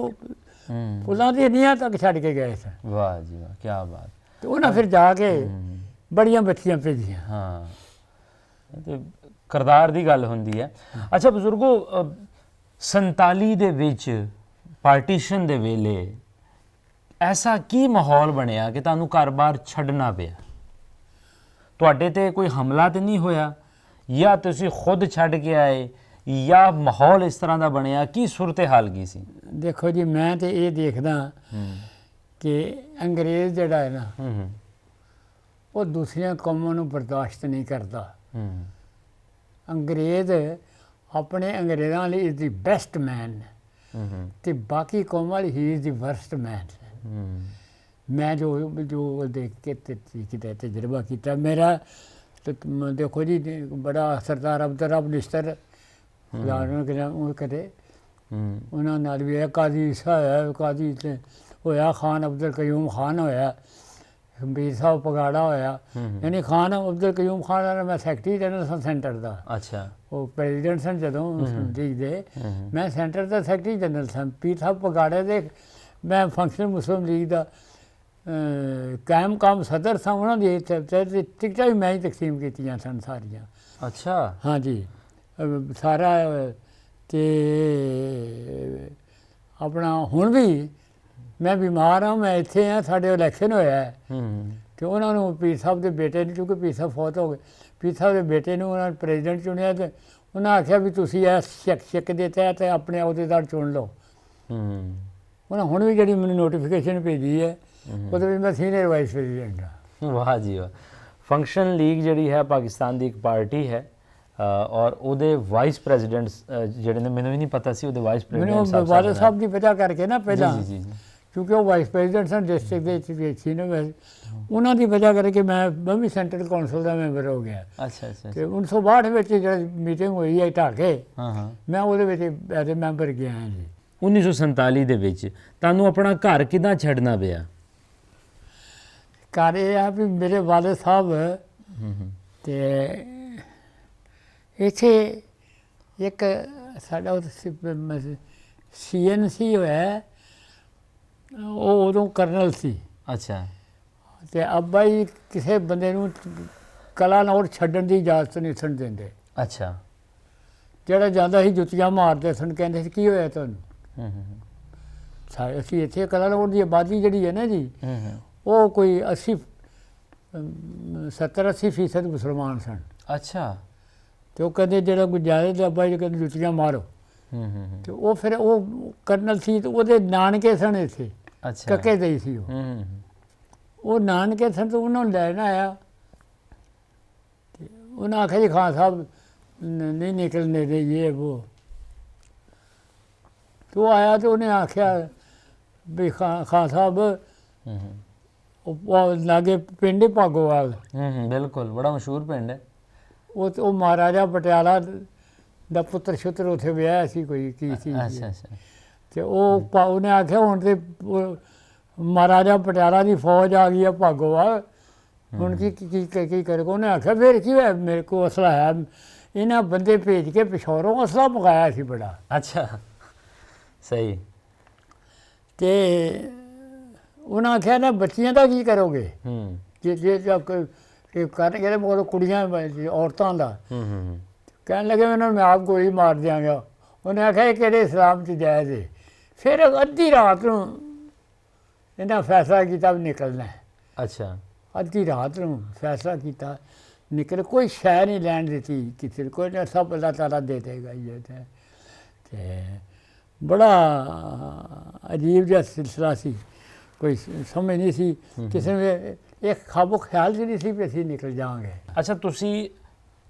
ਪੁਲਾਂ ਦੀ ਨੀਹਾਂ ਤੱਕ ਛੱਡ ਕੇ ਗਏ ਸਨ ਵਾਹ ਜੀ ਵਾਹ ਕੀ ਬਾਤ ਤੇ ਉਹਨਾਂ ਫਿਰ ਜਾ ਕੇ ਬੜੀਆਂ ਬੱਚੀਆਂ ਭੇਜੀਆਂ ਹਾਂ ਤੇ ਕਰਤਾਰ ਦੀ ਗੱਲ ਹੁੰਦੀ ਹੈ ਅੱਛਾ ਬਜ਼ੁਰਗੋ 47 ਦੇ ਵਿੱਚ ਪਾਰਟੀਸ਼ਨ ਦੇ ਵੇਲੇ ਐਸਾ ਕੀ ਮਾਹੌਲ ਬਣਿਆ ਕਿ ਤੁਹਾਨੂੰ ਘਰ-ਬਾਰ ਛੱਡਣਾ ਪਿਆ ਤੁਹਾਡੇ ਤੇ ਕੋਈ ਹਮਲਾ ਤੇ ਨਹੀਂ ਹੋਇਆ ਜਾਂ ਤੁਸੀਂ ਖੁਦ ਛੱਡ ਕੇ ਆਏ ਜਾਂ ਮਾਹੌਲ ਇਸ ਤਰ੍ਹਾਂ ਦਾ ਬਣਿਆ ਕੀ ਸੂਰਤ ਹਾਲ ਕੀ ਸੀ ਦੇਖੋ ਜੀ ਮੈਂ ਤੇ ਇਹ ਦੇਖਦਾ ਕਿ ਅੰਗਰੇਜ਼ ਜਿਹੜਾ ਹੈ ਨਾ ਉਹ ਦੂਸਰੀਆਂ ਕੌਮਾਂ ਨੂੰ ਬਰਦਾਸ਼ਤ ਨਹੀਂ ਕਰਦਾ ਅੰਗਰੇਜ਼ ਆਪਣੇ ਅੰਗਰੇਜ਼ਾਂ ਲਈ ਇਜ਼ ਦੀ ਬੈਸਟ ਮੈਨ ਤੇ ਬਾਕੀ ਕੌਮਾਂ ਲਈ ਹੀ ਇਜ਼ ਦੀ ਵਰਸਟ ਮੈਨ ਮੈਂ ਜੋ ਦੇਖ ਕੇ ਕਿਤੇ ਤਜਰਬਾ ਕੀਤਾ ਮੇਰਾ ਦੇਖੋ ਜੀ ਬੜਾ ਸਰਦਾਰ ਅਬਦੁਰ ਨਿਸ਼ਤਰ ਉਹ ਕਦੇ ਉਹਨਾਂ ਨਾਲ ਵੀ ਕਾਜ਼ੀ ਈਸਾ ਹੋਇਆ, ਕਾਜ਼ੀ ਹੋਇਆ, ਖਾਨ ਅਬਦੁਲ ਕਯੂਮ ਖਾਨ ਹੋਇਆ, ਹਮੀਰ ਸਾਹਿਬ ਪਗਾੜਾ ਹੋਇਆ। ਯਾਨੀ ਖਾਨ ਅਬਦੁਲ ਕਯੂਮ ਖਾਨ ਦਾ ਮੈਂ ਸੈਕਟਰੀ ਜਨਰਲ ਸਾਂ ਸੈਂਟਰ ਦਾ। ਅੱਛਾ, ਉਹ ਪ੍ਰੈਜ਼ੀਡੈਂਟ ਸਨ ਜਦੋਂ ਲੀਗ ਦੇ, ਮੈਂ ਸੈਂਟਰ ਦਾ ਸੈਕਟਰੀ ਜਨਰਲ ਸਾਂ। ਪੀਰ ਸਾਹਿਬ ਪਗਾੜੇ ਦੇ ਮੈਂ ਫੰਕਸ਼ਨ ਮੁਸਲਿਮ ਲੀਗ ਦਾ ਕਾਇਮ ਕੰਮ ਸਦਰ ਸਾਂ। ਉਹਨਾਂ ਦੀ ਟਿਕਟਾਂ ਵੀ ਮੈਂ ਹੀ ਤਕਸੀਮ ਕੀਤੀਆਂ ਸਨ ਸਾਰੀਆਂ। ਅੱਛਾ, ਹਾਂਜੀ ਸਾਰਾ। ਅਤੇ ਆਪਣਾ ਹੁਣ ਵੀ ਮੈਂ ਬਿਮਾਰ ਹਾਂ, ਮੈਂ ਇੱਥੇ ਹਾਂ, ਸਾਡੇ ਇਲੈਕਸ਼ਨ ਹੋਇਆ ਅਤੇ ਉਹਨਾਂ ਨੂੰ ਪੀਰ ਸਾਹਿਬ ਦੇ ਬੇਟੇ ਨੂੰ, ਕਿਉਂਕਿ ਪੀਰ ਸਾਹਿਬ ਫੌਤ ਹੋ ਗਏ, ਪੀਰ ਸਾਹਿਬ ਦੇ ਬੇਟੇ ਨੂੰ ਉਹਨਾਂ ਨੇ ਪ੍ਰੈਜ਼ੀਡੈਂਟ ਚੁਣਿਆ ਅਤੇ ਉਹਨਾਂ ਆਖਿਆ ਵੀ ਤੁਸੀਂ ਇਸ ਸ਼ਿਕ ਦੇ ਤਹਿਤ ਆਪਣੇ ਅਹੁਦੇਦਾਰ ਚੁਣ ਲਓ। ਉਹਨਾਂ ਹੁਣ ਵੀ ਜਿਹੜੀ ਮੈਨੂੰ ਨੋਟੀਫਿਕੇਸ਼ਨ ਭੇਜੀ ਹੈ ਉਹਦੇ ਵਿੱਚ ਮੈਂ ਸੀਨੀਅਰ ਵਾਈਸ ਪ੍ਰੈਜ਼ੀਡੈਂਟ ਹਾਂ। ਵਾਹ ਜੀ ਵਾਹ। ਫੰਕਸ਼ਨ ਲੀਗ ਜਿਹੜੀ ਹੈ ਪਾਕਿਸਤਾਨ ਦੀ ਇੱਕ ਪਾਰਟੀ ਹੈ ਔਰ ਉਹਦੇ ਵਾਈਸ ਪ੍ਰੈਜ਼ੀਡੈਂਟ ਜਿਹੜੇ ਨੇ, ਮੈਨੂੰ ਵੀ ਨਹੀਂ ਪਤਾ ਸੀ ਉਹਦੇ ਵਾਈਸ ਪ੍ਰੈਜ਼ੀਡੈਂਟ ਮੈਨੂੰ ਵਾਲੇ ਸਾਹਿਬ ਦੀ ਵਜ੍ਹਾ ਕਰਕੇ ਨਾ ਪਹਿਲਾਂ, ਜੀ ਜੀ, ਕਿਉਂਕਿ ਉਹ ਵਾਈਸ ਪ੍ਰੈਜ਼ੀਡੈਂਟ ਸਨ ਡਿਸਟ੍ਰਿਕਟ ਦੇ ਵਿੱਚ ਸੀ ਨਾ, ਉਹਨਾਂ ਦੀ ਵਜ੍ਹਾ ਕਰਕੇ ਮੈਂ ਵੀ ਸੈਂਟਰਲ ਕੌਂਸਲ ਦਾ ਮੈਂਬਰ ਹੋ ਗਿਆ। ਅੱਛਾ ਅੱਛਾ। ਅਤੇ 1962 ਵਿੱਚ ਜਿਹੜੀ ਮੀਟਿੰਗ ਹੋਈ ਹੈ ਢਾਕੇ, ਹਾਂ, ਮੈਂ ਉਹਦੇ ਵਿੱਚ ਐਜ਼ ਏ ਮੈਂਬਰ ਗਿਆ ਹਾਂ ਜੀ। 1947 ਦੇ ਵਿੱਚ ਤੁਹਾਨੂੰ ਆਪਣਾ ਘਰ ਕਿੱਦਾਂ ਛੱਡਣਾ ਪਿਆ? ਘਰ ਇਹ ਆ ਵੀ ਮੇਰੇ ਵਾਲਦ ਸਾਹਿਬ ਅਤੇ ਇੱਥੇ ਇੱਕ ਸਾਡਾ CNC ਹੋਇਆ, ਉਹ ਉਦੋਂ ਕਰਨਲ ਸੀ। ਅੱਛਾ। ਅਤੇ ਅੱਬਾ ਜੀ ਕਿਸੇ ਬੰਦੇ ਨੂੰ ਕਲਾਨੌਰ ਛੱਡਣ ਦੀ ਇਜਾਜ਼ਤ ਨਹੀਂ ਸਨ ਦਿੰਦੇ। ਅੱਛਾ। ਜਿਹੜਾ ਜਾਂਦਾ ਸੀ ਜੁੱਤੀਆਂ ਮਾਰਦੇ ਸਨ, ਕਹਿੰਦੇ ਸੀ ਕੀ ਹੋਇਆ ਤੁਹਾਨੂੰ? ਅਸੀਂ ਇੱਥੇ ਕਲਾਨੌਰ ਦੀ ਆਬਾਦੀ ਜਿਹੜੀ ਹੈ ਨਾ ਜੀ, ਉਹ ਕੋਈ 70-80% ਮੁਸਲਮਾਨ ਸਨ। ਅੱਛਾ। ਅਤੇ ਉਹ ਕਹਿੰਦੇ ਜਿਹੜਾ ਕੋਈ ਜਾਏ ਤਾਂ ਅੱਬਾ ਜੀ ਕਹਿੰਦੇ ਜੁੱਤੀਆਂ ਮਾਰੋ। ਅਤੇ ਉਹ ਫਿਰ ਉਹ ਕਰਨਲ ਸੀ, ਅਤੇ ਉਹਦੇ ਨਾਨਕੇ ਸਨ ਇੱਥੇ, ਅੱਛਾ, ਕੱਕੇ ਦੇ ਸੀ ਉਹ ਨਾਨਕੇ ਸਨ, ਤਾਂ ਉਹਨਾਂ ਨੂੰ ਲੈਣ ਆਇਆ ਅਤੇ ਉਹਨਾਂ ਆਖਿਆ ਜੀ ਖਾਨ ਸਾਹਿਬ ਨਹੀਂ ਨਿਕਲਣੇ ਦੇ ਇਹ ਵੋ। ਅਤੇ ਉਹ ਆਇਆ ਅਤੇ ਉਹਨੇ ਆਖਿਆ ਵੀ ਖਾਨ ਸਾਹਿਬ ਉਹ ਲਾਗੇ ਪਿੰਡ ਭਾਗੋਵਾਲ, ਬਿਲਕੁਲ ਬੜਾ ਮਸ਼ਹੂਰ ਪਿੰਡ ਹੈ। ਉਹ ਮਹਾਰਾਜਾ ਪਟਿਆਲਾ ਦਾ ਪੁੱਤਰ ਸ਼ੁੱਤਰ ਉੱਥੇ ਵਿਆਹਿਆ ਸੀ ਕੋਈ ਕੀ ਸੀ। ਅੱਛਾ ਅੱਛਾ। ਅਤੇ ਉਹਨੇ ਆਖਿਆ ਹੁਣ ਤਾਂ ਮਹਾਰਾਜਾ ਪਟਿਆਲਾ ਦੀ ਫੌਜ ਆ ਗਈ ਹੈ ਭਾਗੋਵਾਲ, ਹੁਣ ਕੀ ਕਰੇਗਾ? ਉਹਨੇ ਆਖਿਆ ਫਿਰ ਕੀ ਹੋਇਆ, ਮੇਰੇ ਕੋਲ ਅਸਲਾ ਹੈ, ਇਹਨਾਂ ਬੰਦੇ ਭੇਜ ਕੇ ਪਿਸ਼ੌਰੋਂ ਅਸਲਾ ਮੰਗਾਇਆ ਸੀ ਬੜਾ। ਅੱਛਾ, ਸਹੀ। ਅਤੇ ਉਹਨਾਂ ਆਖਿਆ ਨਾ ਬੱਚੀਆਂ ਦਾ ਕੀ ਕਰੋਗੇ ਜੇ ਕਰਨਗੇ ਮਗਰ ਕੁੜੀਆਂ ਔਰਤਾਂ ਦਾ? ਕਹਿਣ ਲੱਗੇ ਉਹਨਾਂ ਨੂੰ ਮੈਂ ਆਪ ਗੋਲੀ ਮਾਰ ਦਿਆਂਗਾ। ਉਹਨੇ ਆਖਿਆ ਇਹ ਕਿਹੜੇ ਇਸਲਾਮ 'ਚ ਜਾਇਜ਼ ਹੈ? ਫਿਰ ਅੱਧੀ ਰਾਤ ਨੂੰ ਇਹਨਾਂ ਫੈਸਲਾ ਕੀਤਾ ਵੀ ਨਿਕਲਣਾ। ਅੱਛਾ। ਅੱਧੀ ਰਾਤ ਨੂੰ ਫੈਸਲਾ ਕੀਤਾ ਨਿਕਲ, ਕੋਈ ਸ਼ੈ ਨਹੀਂ ਲੈਣ ਦਿੱਤੀ ਕਿਸੇ ਨੂੰ, ਕੋਈ ਨਾ, ਸਭ ਅੱਲਾਹ ਤਾਲਾ ਦੇ ਦੇਗਾ। ਅਤੇ ਬੜਾ ਅਜੀਬ ਜਿਹਾ ਸਿਲਸਿਲਾ ਸੀ, ਕੋਈ ਸਮਝ ਨਹੀਂ ਸੀ ਕਿਸੇ ਨੂੰ, ਇੱਕ ਖਾਬੋ ਖਿਆਲ 'ਚ ਨਹੀਂ ਸੀ ਵੀ ਅਸੀਂ ਨਿਕਲ ਜਾਵਾਂਗੇ। ਅੱਛਾ, ਤੁਸੀਂ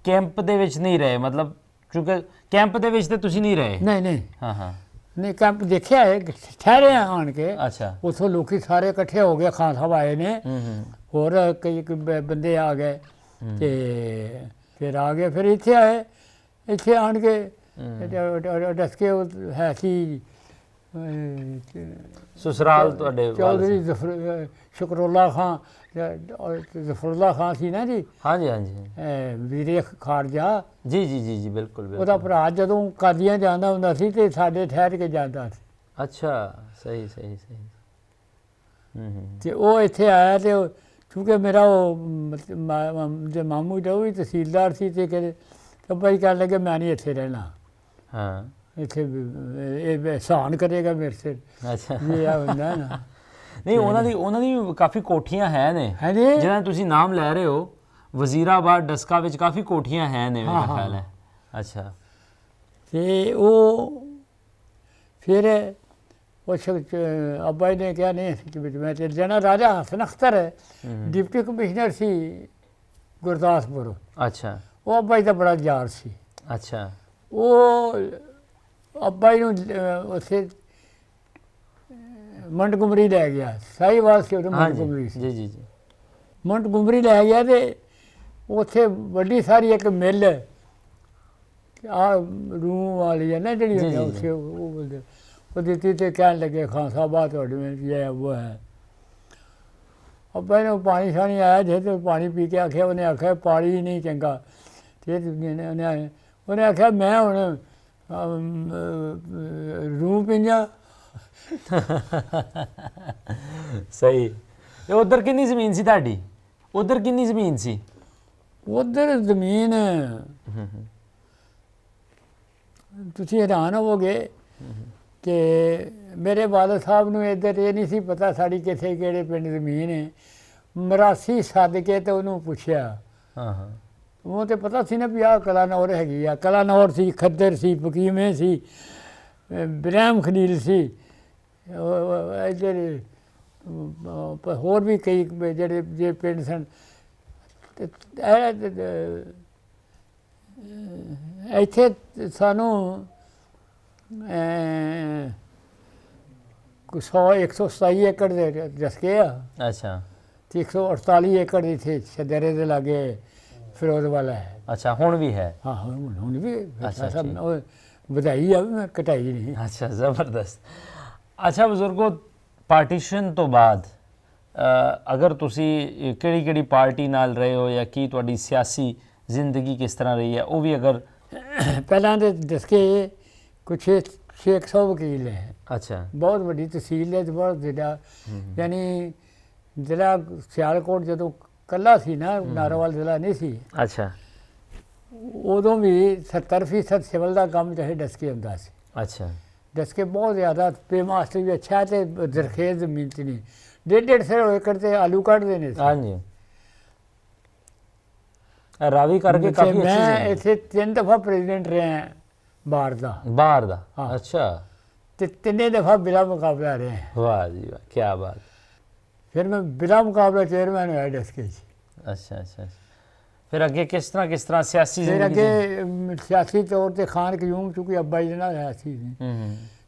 ਕੈਂਪ ਦੇ ਵਿੱਚ ਨਹੀਂ ਰਹੇ, ਮਤਲਬ ਕਿਉਂਕਿ ਕੈਂਪ ਦੇ ਵਿੱਚ ਤਾਂ ਤੁਸੀਂ ਨਹੀਂ ਰਹੇ? ਨਹੀਂ। ਹਾਂ। ਨਹੀਂ ਕੈਂਪ ਦੇਖਿਆ ਹੈ, ਠਹਿਰੇ ਆਣ ਕੇ। ਅੱਛਾ। ਉੱਥੋਂ ਲੋਕੀ ਸਾਰੇ ਇਕੱਠੇ ਹੋ ਗਏ, ਖਾਨ ਸਾਹਿਬ ਆਏ ਨੇ, ਹੋਰ ਕਈ ਬੰਦੇ ਆ ਗਏ ਅਤੇ ਫਿਰ ਆ ਗਏ, ਫਿਰ ਇੱਥੇ ਆਏ। ਇੱਥੇ ਆਣ ਕੇ ਡਸਕੇ ਹੈ ਸੀ ਸਸਰਾਲ ਤੁਹਾਡੇ ਚੌਧਰੀ ਸ਼ੁਕਰੁੱਲਾ ਖਾਂ, ਜ਼ਫਰੁੱਲਾ ਖਾਂ ਸੀ ਨਾ ਜੀ। ਹਾਂਜੀ ਹਾਂਜੀ। ਵੀਰੇ ਖਾਰਜਾ ਜੀ ਜੀ ਜੀ ਜੀ, ਬਿਲਕੁਲ। ਉਹਦਾ ਭਰਾ ਜਦੋਂ ਕਾਦੀਆਂ ਜਾਂਦਾ ਹੁੰਦਾ ਸੀ ਅਤੇ ਸਾਡੇ ਠਹਿਰ ਕੇ ਜਾਂਦਾ ਸੀ। ਅੱਛਾ, ਸਹੀ ਸਹੀ ਸਹੀ। ਅਤੇ ਉਹ ਇੱਥੇ ਆਇਆ ਅਤੇ ਕਿਉਂਕਿ ਮੇਰਾ ਉਹ ਮਾਮੂ ਜਿਹੜਾ ਉਹ ਵੀ ਤਹਿਸੀਲਦਾਰ ਸੀ, ਅਤੇ ਕਹਿੰਦੇ ਅੱਬਾ ਜੀ ਕਹਿਣ ਲੱਗੇ ਮੈਂ ਨਹੀਂ ਇੱਥੇ ਰਹਿਣਾ। ਹਾਂ। ਇੱਥੇ ਇਹ ਇਹਸਾਨ ਕਰੇਗਾ ਮੇਰੇ ਸਿਰ। ਅੱਛਾ। ਇਹ ਹੁੰਦਾ ਨਾ। ਨਹੀਂ, ਉਹਨਾਂ ਦੀ ਕਾਫੀ ਕੋਠੀਆਂ ਹੈ ਨੇ ਜਿਹਨਾਂ ਤੁਸੀਂ ਨਾਮ ਲੈ ਰਹੇ ਹੋ। ਵਜ਼ੀਰਾਬਾਦ, ਡਸਕਾ ਵਿੱਚ ਕਾਫੀ ਕੋਠੀਆਂ ਹੈ ਨੇ ਮੇਰਾ ਖਿਆਲ ਹੈ। ਅੱਛਾ। ਅਤੇ ਉਹ ਫਿਰ ਉਸ ਅੱਬਾ ਜੀ ਨੇ ਕਿਹਾ ਨਹੀਂ ਮੈਂ ਚੱਲ ਜਾਣਾ। ਰਾਜਾ ਹਸਨ ਅਖਤਰ ਡਿਪਟੀ ਕਮਿਸ਼ਨਰ ਸੀ ਗੁਰਦਾਸਪੁਰ। ਅੱਛਾ। ਉਹ ਅੱਬਾ ਜੀ ਦਾ ਬੜਾ ਯਾਰ ਸੀ। ਅੱਛਾ। ਉਹ ਅੱਬਾ ਜੀ ਨੂੰ ਉੱਥੇ ਮੰਟਗੋਮਰੀ ਲੈ ਗਿਆ, ਸਾਹੀਵਾਲ ਸੀ ਉਦੋਂ हाँ जी ਮੰਟਗੋਮਰੀ ਸੀ। जी जी जी ਮੰਟਗੋਮਰੀ ਲੈ ਗਿਆ ਤੇ ਉੱਥੇ ਵੱਡੀ ਸਾਰੀ ਇੱਕ ਮਿੱਲ ਆ ਰੂਮ ਵਾਲੀ ਹੈ ਨਾ ਜਿਹੜੀ ਜੀ, ਜੀ, ਉੱਥੇ ਉਹ ਬੋਲਦੇ ਉਹ ਦਿੱਤੀ ਤੇ ਕਹਿਣ ਲੱਗੇ ਖਾਨ ਸਾਹਿਬ ਆ ਤੁਹਾਡੇ ਵਿੱਚ ਇਹ ਉਹ ਹੈ। ਉਹ ਪਹਿਲਾਂ ਪਾਣੀ ਸ਼ਾਣੀ ਆਇਆ ਜੇ ਤੇ ਪਾਣੀ ਪੀ ਕੇ ਆਖਿਆ, ਉਹਨੇ ਆਖਿਆ ਪਾਣੀ ਨਹੀਂ ਚੰਗਾ ਤੇ ਉਹਨੇ ਆਖਿਆ ਮੈਂ ਹੁਣ रूह पींजा। सही। ते उधर कितनी ज़मीन सी ताड़ी? उधर कितनी ज़मीन सी? उधर ज़मीन तुसी हैरान होवोगे कि मेरे वालिद साहब नूं इधर ये नहीं सी पता साड़ी किथे किहड़े पिंड ज़मीन है। मरासी सद के तो उन्होंने पुछया, हाँ हाँ वो तो पता सी ना भी आ कलानौर हैगी आ। कलानौर सी, खद्दर सी, फकीमे सी, इब्राहिम खलील सी, इधर होर भी कई जेह्ड़े जे पिंड सन। ਇੱਥੇ ਸਾਨੂੰ 127 ਏਕੜ ਦੇ ਰਸਕੇ ਆ अच्छा ਤੇ 148 ਏਕੜ ਇੱਥੇ ਛਦਰੇ ਦੇ ਲਾਗੇ ਫਿਰੋਜ਼ ਵਾਲਾ ਹੈ। अच्छा हुण भी है? ਹਾਂ ਹੁਣ ਵੀ ਅੱਛਾ, ਠੀਕ। ਵਧਾਈ ਆ, ਮੈਂ ਘਟਾਈ ਨਹੀਂ। अच्छा ज़बरदस्त। अच्छा बजुर्गो, पार्टीशन तो बाद अगर तुसी किहड़ी किहड़ी पार्टी नाल रहे हो या की तुहाडी सियासी ਜ਼ਿੰਦਗੀ ਕਿਸ ਤਰ੍ਹਾਂ ਰਹੀ ਹੈ ਉਹ ਵੀ ਅਗਰ ਪਹਿਲਾਂ ਦੇ ਦਸਕੇ ਕੁਛ 600 ਵਕੀਲ ਹੈ। ਅੱਛਾ ਬਹੁਤ ਵੱਡੀ ਤਹਿਸੀਲ ਹੈ ਤੇ ਬਹੁਤ ਜ਼ਿਆਦਾ, ਯਾਨੀ ਜ਼ਿਲ੍ਹਾ ਸਿਆਲਕੋਟ ਜਦੋਂ ਕੱਲਾ ਸੀ ਨਾ, ਨਾਰੋਵਾਲ ਜ਼ਿਲ੍ਹਾ ਨਹੀਂ ਸੀ, ਅੱਛਾ ਉਦੋਂ ਵੀ 70% ਸਿਵਲ ਦਾ ਕੰਮ ਚਾਹੇ ਡਸਕੇ ਹੁੰਦਾ ਸੀ। ਅੱਛਾ ਡਸਕੇ ਬਹੁਤ ਜ਼ਿਆਦਾ ਪੇ ਮਾਸਟਰ ਵੀ ਅੱਛਾ ਤੇ ਜ਼ਰਖੇਜ਼ ਜ਼ਮੀਨ 'ਚ ਨਹੀਂ, 1.5 ਏਕੜ ਤੇ ਆਲੂ ਕੱਢਦੇ ਨੇ। ਹਾਂਜੀ ਰਾਵੀ ਕਰਕੇ ਕਾਫੀ ਅੱਛੀ ਮੈਂ ਸੀ। ਇੱਥੇ 3 ਦਫਾ ਪ੍ਰੈਜ਼ੀਡੈਂਟ ਰਿਹਾ ਬਾਹਰ ਦਾ। ਬਾਹਰ ਦਾ? ਹਾਂ। ਅੱਛਾ ਤੇ 3 ਦਫਾ ਬਿਲਾ ਮੁਕਾਬਲਾ ਰਿਹਾ। ਵਾਹ ਜੀ ਵਾਹ, ਕੀ ਬਾਤ। ਫਿਰ ਮੈਂ ਬਿਲਾ ਮੁਕਾਬਲਾ ਚੇਅਰਮੈਨ ਹੋਇਆ ਡਸਕੇ 'ਚ। ਅੱਛਾ ਅੱਛਾ। ਫਿਰ ਅੱਗੇ ਕਿਸ ਤਰ੍ਹਾਂ ਸਿਆਸੀ ਫਿਰ ਜ਼ਿੰਦਗੀ? ਅੱਗੇ ਸਿਆਸੀ ਤੌਰ ਤੇ ਖਾਨ ਕਯੂਮ ਚੂੰਕਿ ਅੱਬਾ ਜੀ ਦੇ ਨਾਲ ਹੋਇਆ ਸੀ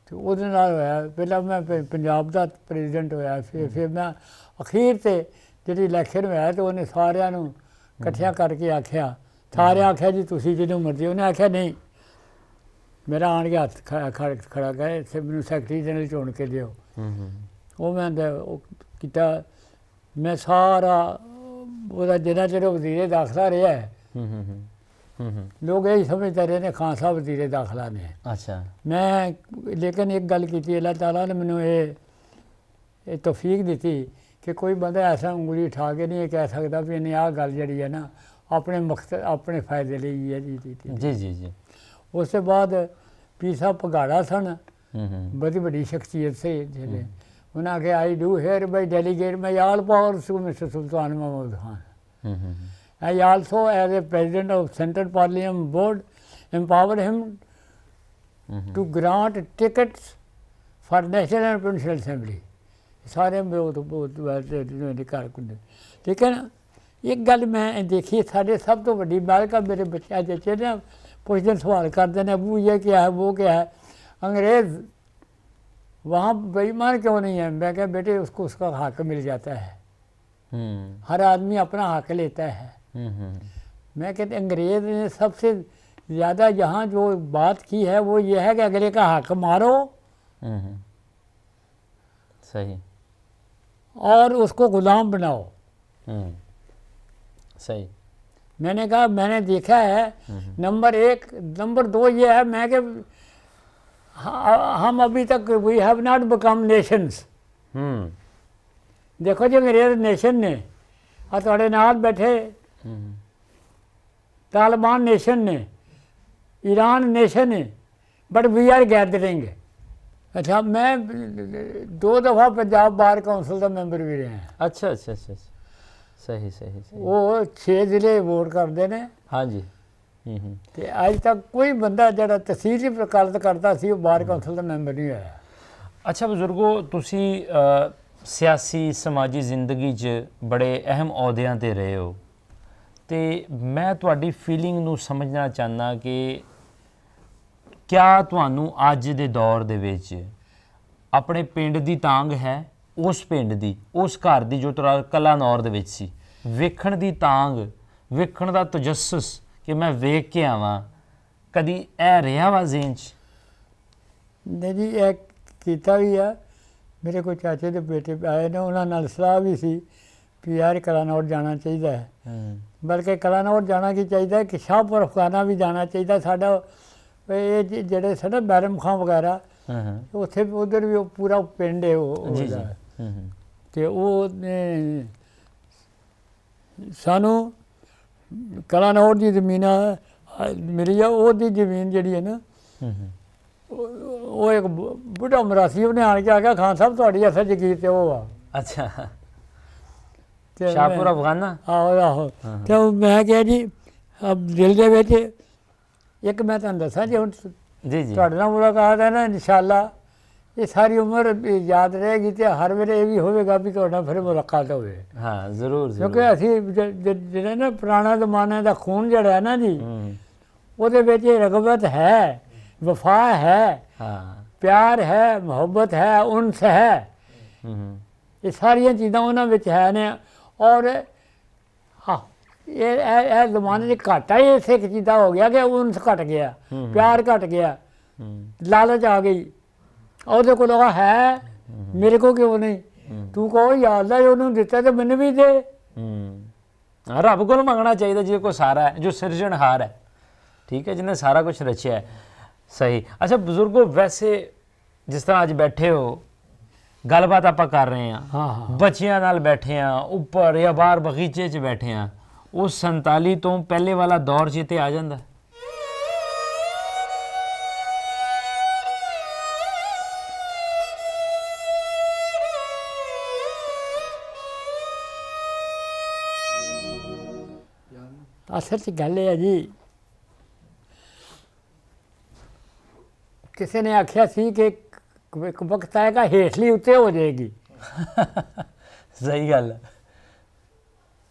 ਤੇ ਉਹਦੇ ਨਾਲ ਹੋਇਆ। ਪਹਿਲਾਂ ਮੈਂ ਪੰਜਾਬ ਦਾ ਪ੍ਰੈਜ਼ੀਡੈਂਟ ਹੋਇਆ, ਫਿਰ ਮੈਂ ਅਖੀਰ ਤੇ ਜਿਹੜੀ ਇਲੈਕਸ਼ਨ ਹੋਇਆ ਤੇ ਉਹਨੇ ਸਾਰਿਆਂ ਨੂੰ ਇਕੱਠਿਆਂ ਕਰਕੇ ਆਖਿਆ, ਸਾਰਿਆਂ ਆਖਿਆ ਜੀ ਤੁਸੀਂ ਜਿਹਨੂੰ ਮਰਜ਼ੀ। ਉਹਨੇ ਆਖਿਆ ਨਹੀਂ, ਮੇਰਾ ਆਣ ਕੇ ਹੱਥ ਖੜਾ ਕਰੇ ਇੱਥੇ ਮੈਨੂੰ ਸੈਕਟਰੀ ਜਨਰਲ ਚੁਣ ਕੇ ਦਿਓ। ਉਹ ਮੈਂ ਉਹ ਕੀਤਾ। ਮੈਂ ਸਾਰਾ ਉਹਦਾ ਜਿੰਨਾ ਚਿਰ ਵਜ਼ੀਰੇ ਦਾਖਲਾ ਰਿਹਾ ਹੈ, ਲੋਕ ਇਹ ਸਮਝਦੇ ਰਹੇ ਨੇ ਖਾਨ ਸਾਹਿਬ ਵਜ਼ੀਰੇ ਦਾਖਲਾ ਨੇ। ਅੱਛਾ ਮੈਂ ਲੇਕਿਨ ਇੱਕ ਗੱਲ ਕੀਤੀ, ਅੱਲਾਹ ਤਾਲਾ ਨੇ ਮੈਨੂੰ ਇਹ ਤੌਫੀਕ ਦਿੱਤੀ ਕਿ ਕੋਈ ਬੰਦਾ ਐਸਾ ਉਂਗਲੀ ਉਠਾ ਕੇ ਨਹੀਂ ਇਹ ਕਹਿ ਸਕਦਾ ਵੀ ਇਹਨੇ ਆਹ ਗੱਲ ਜਿਹੜੀ ਹੈ ਨਾ ਆਪਣੇ ਮਕਸਦ ਆਪਣੇ ਫਾਇਦੇ ਲਈ ਹੈ ਜੀ। ਜੀ ਜੀ ਜੀ। ਉਸ ਤੋਂ ਬਾਅਦ ਪੀਰ ਸਾਹਿਬ ਭਗਾੜਾ ਸਨ, ਬੜੀ ਵੱਡੀ ਸ਼ਖਸੀਅਤ ਸੀ ਜਿਹੜੇ। ਉਹਨਾਂ ਆਖਿਆ I do hereby delegate my all powers to mister Sultan Mahmood Khan. I also, as a president of Central Parliament Board, empowered him to grant tickets for National and Provincial Assembly. ਸਾਰੇ ਬਹੁਤ ਘਰ ਕੁੰਡੇ। ਲੇਕਿਨ ਇੱਕ ਗੱਲ ਮੈਂ ਦੇਖੀ, ਸਾਡੇ ਸਭ ਤੋਂ ਵੱਡੀ ਮਾਲਕਾ ਮੇਰੇ ਬੱਚੇ ਜੱਚੇ ਨੇ ਪੁੱਛਦੇ ਸਵਾਲ ਕਰਦੇ ਨੇ, ਅਬੂ ਇਹ ਕਿਆ ਹੈ वो क्या है, अंग्रेज़ वहाँ बेईमान क्यों नहीं है? मैं कहा बेटे उसको उसका हक मिल जाता है, हर आदमी अपना हक लेता है। मैं कहते अंग्रेज़ ने सबसे ज़्यादा यहाँ जो बात की है वो ये है कि अगले का हक मारो सही और उसको गुलाम बनाओ। सही। मैंने कहा मैंने देखा है, नंबर 1, नंबर 2 ये है मैं कि हम अभी तक we have not become nations. देखो जी अंग्रेज़ नेशन ने और थोड़े नाल बैठे तालिबान नेशन ने, ईरान नेशन है, बट वी आर गैदरिंग। अच्छा मैं 2 दफ़ा पंजाब बार काउंसिल का मैंबर भी रहा। अच्छा अच्छा अच्छा। सही सही सही। वो 6 ਜ਼ਿਲ੍ਹੇ ਵੋਟ ਕਰਦੇ ਨੇ। ਹਾਂਜੀ। ਤੇ ਅੱਜ ਤੱਕ ਕੋਈ ਬੰਦਾ ਜਿਹੜਾ ਤਹਿਸੀਲੀ ਵਕਾਲਤ ਕਰਦਾ ਸੀ ਉਹ ਬਾਰ ਕਾਉਂਸਲ ਦਾ ਮੈਂਬਰ ਨਹੀਂ ਹੋਇਆ। ਅੱਛਾ ਬਜ਼ੁਰਗੋ, ਤੁਸੀਂ ਸਿਆਸੀ ਸਮਾਜੀ ਜ਼ਿੰਦਗੀ 'ਚ ਬੜੇ ਅਹਿਮ ਅਹੁਦਿਆਂ 'ਤੇ ਰਹੇ ਹੋ ਤੇ ਮੈਂ ਤੁਹਾਡੀ ਫੀਲਿੰਗ ਨੂੰ ਸਮਝਣਾ ਚਾਹੁੰਦਾ ਕਿ ਕਿਆ ਤੁਹਾਨੂੰ ਅੱਜ ਦੇ ਦੌਰ ਦੇ ਵਿੱਚ ਆਪਣੇ ਪਿੰਡ ਦੀ ਤਾਂਗ ਹੈ, ਉਸ ਪਿੰਡ ਦੀ, ਉਸ ਘਰ ਦੀ ਜੋ ਤੇਰਾ ਕਲਾਨੌਰ ਦੇ ਵਿੱਚ ਸੀ, ਵੇਖਣ ਦੀ ਤਾਂਗ, ਵੇਖਣ ਦਾ ਤਜੱਸਸ ਕਿ ਮੈਂ ਵੇਖ ਕੇ ਆਵਾਂ, ਕਦੀ ਇਹ ਰਿਹਾ ਵਾ ਜ਼ਿਹਨ 'ਚ? ਨਹੀਂ ਜੀ, ਇਹ ਕੀਤਾ ਵੀ ਆ। ਮੇਰੇ ਕੋਈ ਚਾਚੇ ਦੇ ਬੇਟੇ ਆਏ ਨੇ, ਉਹਨਾਂ ਨਾਲ ਸਲਾਹ ਵੀ ਸੀ ਵੀ ਯਾਰ ਕਲਾਨੌਰ ਜਾਣਾ ਚਾਹੀਦਾ ਹੈ। ਬਲਕਿ ਕਲਾਨੌਰ ਜਾਣਾ ਕੀ ਚਾਹੀਦਾ ਕਿ ਸ਼ਾਹਪੁਰ ਅਫਗਾਨਾ ਵੀ ਜਾਣਾ ਚਾਹੀਦਾ। ਸਾਡਾ ਇਹ ਜਿਹੜੇ ਸਾਡਾ ਬੈਰਮ ਖਾਂ ਵਗੈਰਾ ਉੱਥੇ ਉਧਰ ਵੀ ਉਹ ਪੂਰਾ ਪਿੰਡ ਹੈ ਉਹ ਜੀ ਜੀ। ਅਤੇ ਉਹ ਸਾਨੂੰ ਕਲਾਨੌਰ ਦੀ ਜ਼ਮੀਨ ਮਿਲੀ ਆ। ਉਹਦੀ ਜ਼ਮੀਨ ਜਿਹੜੀ ਹੈ ਨਾ, ਉਹ ਇੱਕ ਬੁੱਢਾ ਮਰਾਸੀ ਉਹਨੇ ਆਣ ਕੇ ਆ ਗਿਆ, ਖਾਨ ਸਾਹਿਬ ਤੁਹਾਡੀ ਅਸਲ ਜਗੀਰ ਤੇ ਉਹ ਆ। ਅੱਛਾ, ਤੇ ਸ਼ਾਹਪੁਰ ਅਫਗਾਨਾ। ਆਹੋ ਆਹੋ। ਤੇ ਮੈਂ ਕਿਹਾ ਜੀ ਦਿਲ ਦੇ ਵਿੱਚ ਇੱਕ ਮੈਂ ਤੁਹਾਨੂੰ ਦੱਸਾਂ ਜੀ, ਹੁਣ ਜੀ ਜੀ। ਤੁਹਾਡੇ ਨਾਲ ਮੁਲਾਕਾਤ ਹੈ ਨਾ, ਇਨਸ਼ਾਅੱਲਾ ਇਹ ਸਾਰੀ ਉਮਰ ਯਾਦ ਰਹੇਗੀ ਅਤੇ ਹਰ ਵੇਲੇ ਇਹ ਵੀ ਹੋਵੇਗਾ ਵੀ ਤੁਹਾਡੇ ਨਾਲ ਫਿਰ ਮੁਲਾਕਾਤ ਹੋਵੇ। ਹਾਂ ਜ਼ਰੂਰ ਜ਼ਰੂਰ। ਕਿਉਂਕਿ ਅਸੀਂ ਜਿਹੜਾ ਨਾ ਪੁਰਾਣਾ ਜ਼ਮਾਨੇ ਦਾ ਖੂਨ ਜਿਹੜਾ ਹੈ ਨਾ ਜੀ, ਉਹਦੇ ਵਿੱਚ ਇਹ ਰਗਬਤ ਹੈ, ਵਫਾ ਹੈ, ਪਿਆਰ ਹੈ, ਮੁਹੱਬਤ ਹੈ, ਉਨਸ ਹੈ। ਇਹ ਸਾਰੀਆਂ ਚੀਜ਼ਾਂ ਉਹਨਾਂ ਵਿੱਚ ਹੈ ਨੇ। ਔਰ ਹਾਂ, ਇਹ ਜ਼ਮਾਨੇ 'ਚ ਘਾਟਾ ਹੀ ਇਸੇ ਇੱਕ ਚੀਜ਼ ਦਾ ਹੋ ਗਿਆ ਕਿ ਉਨਸ ਘਟ ਗਿਆ, ਪਿਆਰ ਘਟ ਗਿਆ, ਲਾਲਚ ਆ ਗਈ। ਉਹਦੇ ਕੋਲ ਉਹ ਹੈ, ਮੇਰੇ ਕੋਲ ਕਿਉਂ ਨਹੀਂ? ਤੂੰ ਕਹੋ ਯਾਦ ਹੈ ਉਹਨੂੰ ਦਿੱਤਾ ਤੇ ਮੈਨੂੰ ਵੀ ਦੇ। ਰੱਬ ਕੋਲ ਮੰਗਣਾ ਚਾਹੀਦਾ ਜਿਹਦੇ ਕੋਲ ਸਾਰਾ ਹੈ, ਜੋ ਸਿਰਜਣਹਾਰ ਹੈ, ਠੀਕ ਹੈ, ਜਿਹਨੇ ਸਾਰਾ ਕੁਝ ਰਚਿਆ ਹੈ। ਸਹੀ। ਅੱਛਾ ਬਜ਼ੁਰਗੋ, ਵੈਸੇ ਜਿਸ ਤਰ੍ਹਾਂ ਅੱਜ ਬੈਠੇ ਹੋ, ਗੱਲਬਾਤ ਆਪਾਂ ਕਰ ਰਹੇ ਹਾਂ, ਬੱਚਿਆਂ ਨਾਲ ਬੈਠੇ ਹਾਂ, ਉੱਪਰ ਜਾਂ ਬਾਹਰ ਬਗੀਚੇ 'ਚ ਬੈਠੇ ਹਾਂ, ਉਹ 47 ਤੋਂ ਪਹਿਲੇ ਵਾਲਾ ਦੌਰ ਚੇਤੇ ਆ ਜਾਂਦਾ? ਅਸਲ 'ਚ ਗੱਲ ਇਹ ਹੈ ਜੀ, ਕਿਸੇ ਨੇ ਆਖਿਆ ਸੀ ਕਿ ਇੱਕ ਵਕਤ ਆਏਗਾ ਹੇਠਲੀ ਉੱਤੇ ਹੋ ਜਾਏਗੀ। ਸਹੀ ਗੱਲ ਹੈ।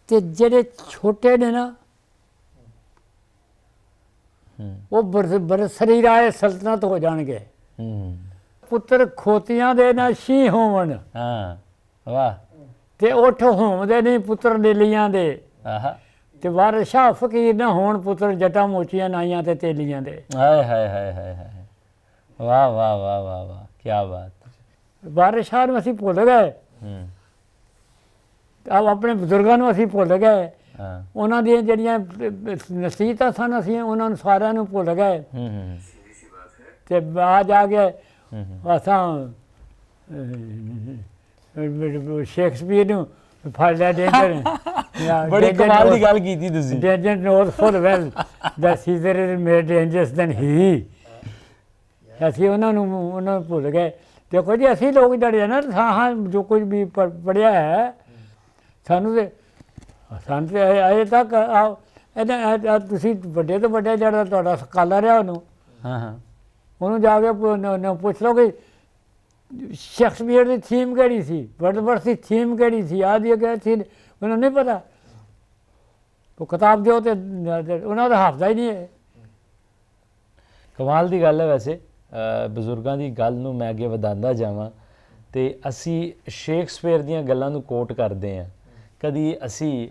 ਤੇ ਜਿਹੜੇ ਛੋਟੇ ਨੇ ਨਾ, ਉਹ ਬਰਸਰੀ ਰਾਏ ਸਲਤਨਤ ਹੋ ਜਾਣਗੇ। ਪੁੱਤਰ ਖੋਤੀਆਂ ਦੇ ਨਾ ਸ਼ੀ ਹੋਵਣ, ਹਾਂ ਵਾਹ, ਤੇ ਉੱਠ ਹੋਮਦੇ ਨਹੀਂ ਪੁੱਤਰ ਨੀਲੀਆਂ ਦੇ, ਤੇ ਵਾਰਿਸ ਸ਼ਾਹ ਫਕੀਰ ਨਾ ਹੋਣ ਪੁੱਤਰ ਜਟਾਂ ਮੋਚੀਆਂ ਨਾਈਆਂ ਤੇ ਤੇਲੀਆਂ ਦੇ। ਹਾਏ ਹਾਏ ਹਾਏ ਹਾਏ ਹਾਏ, ਵਾਹ ਵਾਹ ਵਾਹ ਵਾਹ ਵਾਹ, ਕੀ ਬਾਤ। ਵਾਰਿਸ ਸ਼ਾਹ ਨੂੰ ਅਸੀਂ ਭੁੱਲ ਗਏ, ਆਪਣੇ ਬਜ਼ੁਰਗਾਂ ਨੂੰ ਅਸੀਂ ਭੁੱਲ ਗਏ, ਉਹਨਾਂ ਦੀਆਂ ਜਿਹੜੀਆਂ ਨਸੀਹਤਾਂ ਸਨ ਅਸੀਂ ਉਹਨਾਂ ਨੂੰ ਸਾਰਿਆਂ ਨੂੰ ਭੁੱਲ ਗਏ। ਤੇ ਆ ਜਾ ਕੇ ਅਸਾਂ ਸ਼ੇਕਸਪੀਅਰ ਨੂੰ ਫੜ ਲਿਆ। ਬੜੀ ਕਮਾਲ ਦੀ ਗੱਲ ਕੀਤੀ ਤੁਸੀਂ। Didn't know full well that Caesar is more dangerous than he। ਅਸੀਂ ਉਹਨਾਂ ਨੂੰ ਭੁੱਲ ਗਏ। ਦੇਖੋ ਜੀ, ਅਸੀਂ ਲੋਕ ਜਿਹੜੇ ਨਾ ਹਾਂ ਜੋ ਕੁਝ ਵੀ ਪੜ੍ਹਿਆ ਹੈ, ਸਾਨੂੰ ਤੇ ਅਜੇ ਤੱਕ ਇਹਦਾ ਤੁਸੀਂ ਵੱਡੇ ਤੋਂ ਵੱਡੇ ਜਿਹੜਾ ਤੁਹਾਡਾ ਸਕਾਲਰ ਰਿਹਾ ਉਹਨੂੰ ਜਾ ਕੇ ਪੁੱਛ ਲਓ ਕਿ ਸ਼ੇਕਸਪੀਅਰ ਦੀ ਥੀਮ ਕਿਹੜੀ ਸੀ, ਵਰਡਸਵਰਥ ਦੀ ਥੀਮ ਕਿਹੜੀ ਸੀ, ਆਦਿ ਕਿਹੜੀ ਸੀ, ਮੈਨੂੰ ਨਹੀਂ ਪਤਾ। ਉਹ ਕਿਤਾਬ ਦਿਓ ਤੇ ਉਹਨਾਂ ਦਾ ਹਾਫਜ਼ਾ ਹੀ ਨਹੀਂ ਹੈ। ਕਮਾਲ ਦੀ ਗੱਲ ਹੈ। ਵੈਸੇ ਬਜ਼ੁਰਗਾਂ ਦੀ ਗੱਲ ਨੂੰ ਮੈਂ ਅੱਗੇ ਵਧਾਉਂਦਾ ਜਾਵਾਂ ਤੇ ਅਸੀਂ ਸ਼ੇਕਸਪੀਅਰ ਦੀਆਂ ਗੱਲਾਂ ਨੂੰ ਕੋਟ ਕਰਦੇ ਹਾਂ। ਕਦੀ ਅਸੀਂ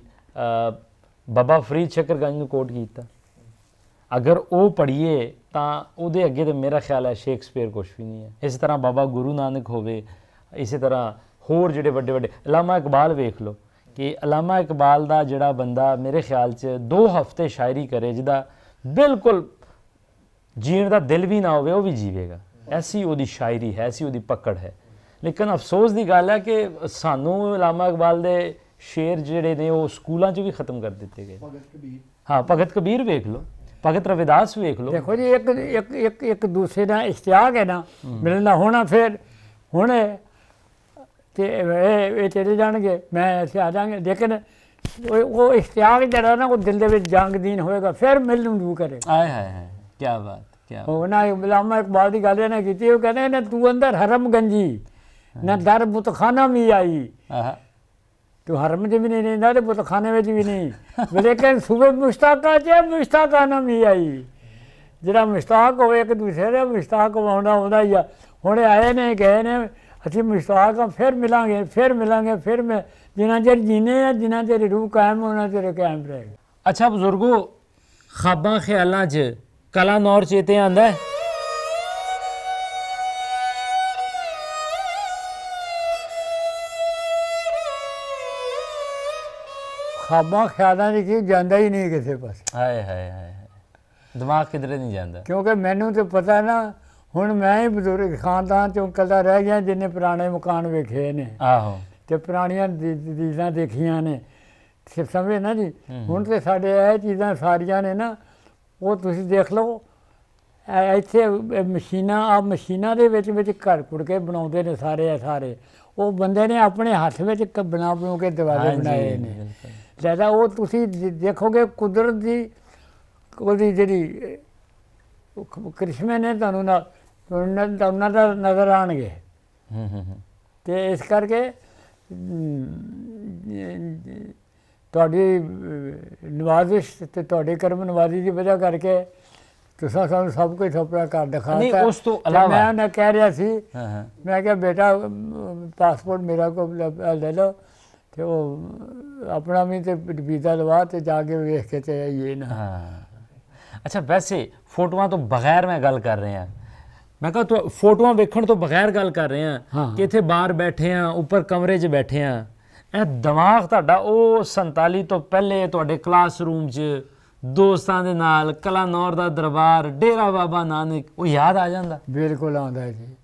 ਬਾਬਾ ਫਰੀਦ ਸ਼ਕਰਗੰਜ ਨੂੰ ਕੋਟ ਕੀਤਾ? ਅਗਰ ਉਹ ਪੜ੍ਹੀਏ ਤਾਂ ਉਹਦੇ ਅੱਗੇ ਤਾਂ ਮੇਰਾ ਖਿਆਲ ਹੈ ਸ਼ੇਕਸਪੀਅਰ ਕੁਛ ਵੀ ਨਹੀਂ ਹੈ। ਇਸੇ ਤਰ੍ਹਾਂ ਬਾਬਾ ਗੁਰੂ ਨਾਨਕ ਹੋਵੇ, ਇਸੇ ਤਰ੍ਹਾਂ ਹੋਰ ਜਿਹੜੇ ਵੱਡੇ ਵੱਡੇ, ਅਲਾਮਾ ਇਕਬਾਲ ਵੇਖ ਲਓ ਕਿ ਅਲਾਮਾ ਇਕਬਾਲ ਦਾ ਜਿਹੜਾ ਬੰਦਾ ਮੇਰੇ ਖਿਆਲ 'ਚ 2 ਹਫ਼ਤੇ ਸ਼ਾਇਰੀ ਕਰੇ, ਜਿਹਦਾ ਬਿਲਕੁਲ ਜੀਣ ਦਾ ਦਿਲ ਵੀ ਨਾ ਹੋਵੇ, ਉਹ ਵੀ ਜੀਵੇਗਾ। ਐਸੀ ਉਹਦੀ ਸ਼ਾਇਰੀ ਹੈ, ਐਸੀ ਉਹਦੀ ਪਕੜ ਹੈ। ਲੇਕਿਨ ਅਫਸੋਸ ਦੀ ਗੱਲ ਹੈ ਕਿ ਸਾਨੂੰ ਅਲਾਮਾ ਇਕਬਾਲ ਦੇ ਸ਼ੇਰ ਜਿਹੜੇ ਨੇ ਉਹ ਸਕੂਲਾਂ 'ਚ ਵੀ ਖਤਮ ਕਰ ਦਿੱਤੇ ਗਏ। ਹਾਂ, ਭਗਤ ਕਬੀਰ ਵੇਖ ਲਓ, ਭਗਤ ਰਵਿਦਾਸ ਵੇਖ ਲਓ। ਦੇਖੋ ਜੀ, ਇੱਕ ਦੂਸਰੇ ਦਾ ਇਸ਼ਤਿਆਕ ਹੈ ਨਾ, ਮਿਲਣਾ ਹੋਣਾ, ਫਿਰ ਹੁਣ ਤੇ ਇਹ ਚਲੇ ਜਾਣਗੇ, ਮੈਂ ਅਸੀਂ ਆ ਜਾਵਾਂਗੇ। ਲੇਕਿਨ ਉਹ ਇਸ਼ਤਿਆਕ ਜਿਹੜਾ ਨਾ, ਉਹ ਦਿਲ ਦੇ ਵਿੱਚ ਜੰਗਦੀਨ ਹੋਏਗਾ, ਫਿਰ ਮਿਲਣ ਨੂੰ ਕਰੇ। ਆਏ ਹਾਏ ਹਾਏ, ਕੀ ਬਾਤ, ਕੀ ਬਾਤ। ਉਹਨਾਂ ਅਲਾਮਾ ਇਕਬਾਲ ਦੀ ਗੱਲ ਇਹਨੇ ਕੀਤੀ, ਉਹ ਕਹਿੰਦੇ ਨਾ ਤੂੰ ਅੰਦਰ ਹਰਮ ਗੰਜੀ ਨਾ ਦਰ ਬੁਤਖਾਨਾ ਵੀ ਆਈ। ਤੂੰ ਹਰਮ 'ਚ ਵੀ ਨਹੀਂ ਰਹਿੰਦਾ ਤੇ ਬੁਤਖਾਨੇ ਵਿੱਚ ਵੀ ਨਹੀਂ, ਲੇਕਿਨ ਸੂਬੇ ਮੁਸ਼ਤਾਕਾਂ 'ਚ ਮੁਸ਼ਤਾਕਾਨਾ ਵੀ ਆਈ। ਜਿਹੜਾ ਮੁਸ਼ਤਾਕ ਹੋਵੇ ਇੱਕ ਦੂਸਰੇ ਦਾ ਮੁਸ਼ਤਾਕ ਆਉਂਦਾ ਹੀ ਆ। ਹੁਣ ਆਏ ਨੇ, ਗਏ ਨੇ, ਅਸੀਂ ਮੁਸ਼ਤਾਕ ਹਾਂ, ਫਿਰ ਮਿਲਾਂਗੇ, ਫਿਰ ਮੈਂ ਜਿੰਨਾ ਚਿਰ ਜੀਨੇ ਆ, ਜਿੰਨਾ ਚਿਰ ਰੂਹ ਕਾਇਮ ਹੋਣਾ ਚਿਰ ਕਾਇਮ ਰਹੇਗਾ। ਅੱਛਾ ਬਜ਼ੁਰਗੋ, ਖਾਬਾਂ ਖਿਆਲਾਂ 'ਚ ਕਲਾਨੌਰ ਚੇਤੇ ਆਂਦਾ ਹੈ? ਖਾਬਾਂ ਖਿਆਲਾਂ ਦੀ ਕੀ ਜਾਂਦਾ ਹੀ ਨਹੀਂ ਕਿਸੇ ਪਾਸੇ, ਹਾਏ ਹਾਏ ਹਾਏ, ਦਿਮਾਗ ਕਿਧਰੇ ਨਹੀਂ ਜਾਂਦਾ। ਕਿਉਂਕਿ ਮੈਨੂੰ ਤਾਂ ਪਤਾ ਨਾ, ਹੁਣ ਮੈਂ ਹੀ ਬਜ਼ੁਰਗ ਖਾਨਦਾਨ ਚੋਂ ਇਕੱਲਾ ਰਹਿ ਗਿਆ ਜਿਹਨੇ ਪੁਰਾਣੇ ਮਕਾਨ ਵੇਖੇ ਨੇ ਆਹੋ, ਤੇ ਪੁਰਾਣੀਆਂ ਚੀਜ਼ਾਂ ਦੇਖੀਆਂ ਨੇ, ਸਮਝੇ ਨਾ ਜੀ। ਹੁਣ ਤੇ ਸਾਡੇ ਇਹ ਚੀਜ਼ਾਂ ਸਾਰੀਆਂ ਨੇ ਨਾ, ਉਹ ਤੁਸੀਂ ਦੇਖ ਲਓ ਇੱਥੇ ਮਸ਼ੀਨਾਂ ਦੇ ਵਿੱਚ ਘਰ ਕੁੜ ਕੇ ਬਣਾਉਂਦੇ ਨੇ ਸਾਰੇ ਉਹ ਬੰਦੇ ਨੇ ਆਪਣੇ ਹੱਥ ਵਿੱਚ ਬਣਾ ਕੇ ਦਰਵਾਜ਼ੇ ਬਣਾਏ ਨੇ। ਜ਼ਿਆਦਾ ਉਹ ਤੁਸੀਂ ਦੇਖੋਗੇ ਕੁਦਰਤ ਦੀ ਉਹਦੀ ਜਿਹੜੀ ਕ੍ਰਿਸ਼ਮੇ ਨੇ ਤੁਹਾਨੂੰ ਦਾ ਨਜ਼ਰ ਆਉਣਗੇ। ਤੇ ਇਸ ਕਰਕੇ ਤੁਹਾਡੀ ਨਵਾਜ਼ਿਸ਼ ਤੇ ਤੁਹਾਡੀ ਕਰਮ ਨਵਾਜ਼ੀ ਦੀ ਵਜ੍ਹਾ ਕਰਕੇ ਤੁਸੀਂ ਸਾਨੂੰ ਸਭ ਕੁਝ ਆਪਣਾ ਘਰ ਦਿਖਾਤਾ। ਉਸ ਤੋਂ ਇਲਾਵਾ ਮੈਂ ਉਹਨਾਂ ਕਹਿ ਰਿਹਾ ਸੀ, ਮੈਂ ਕਿਹਾ ਬੇਟਾ ਪਾਸਪੋਰਟ ਮੇਰਾ ਕੋਲ ਲੈ ਲਓ ਤੇ ਉਹ ਆਪਣਾ ਵੀ ਤੇ ਵੀਜ਼ਾ ਲਵਾ ਤੇ ਜਾ ਕੇ ਵੇਖ ਕੇ ਤੇ ਆਈਏ ਨਾ। ਅੱਛਾ, ਵੈਸੇ ਫੋਟੋਆਂ ਤੋਂ ਬਗੈਰ ਮੈਂ ਗੱਲ ਕਰ ਰਿਹਾ, ਮੈਂ ਕਿਹਾ ਫੋਟੋਆਂ ਵੇਖਣ ਤੋਂ ਬਗੈਰ ਗੱਲ ਕਰ ਰਹੇ ਹਾਂ ਕਿ ਇੱਥੇ ਬਾਹਰ ਬੈਠੇ ਹਾਂ, ਉੱਪਰ ਕਮਰੇ 'ਚ ਬੈਠੇ ਹਾਂ, ਇਹ ਦਿਮਾਗ ਤੁਹਾਡਾ ਉਹ 47 ਤੋਂ ਪਹਿਲੇ ਤੁਹਾਡੇ ਕਲਾਸਰੂਮ 'ਚ ਦੋਸਤਾਂ ਦੇ ਨਾਲ ਕਲਾਨੌਰ ਦਾ ਦਰਬਾਰ, ਡੇਰਾ ਬਾਬਾ ਨਾਨਕ, ਉਹ ਯਾਦ ਆ ਜਾਂਦਾ? ਬਿਲਕੁਲ ਆਉਂਦਾ ਜੀ।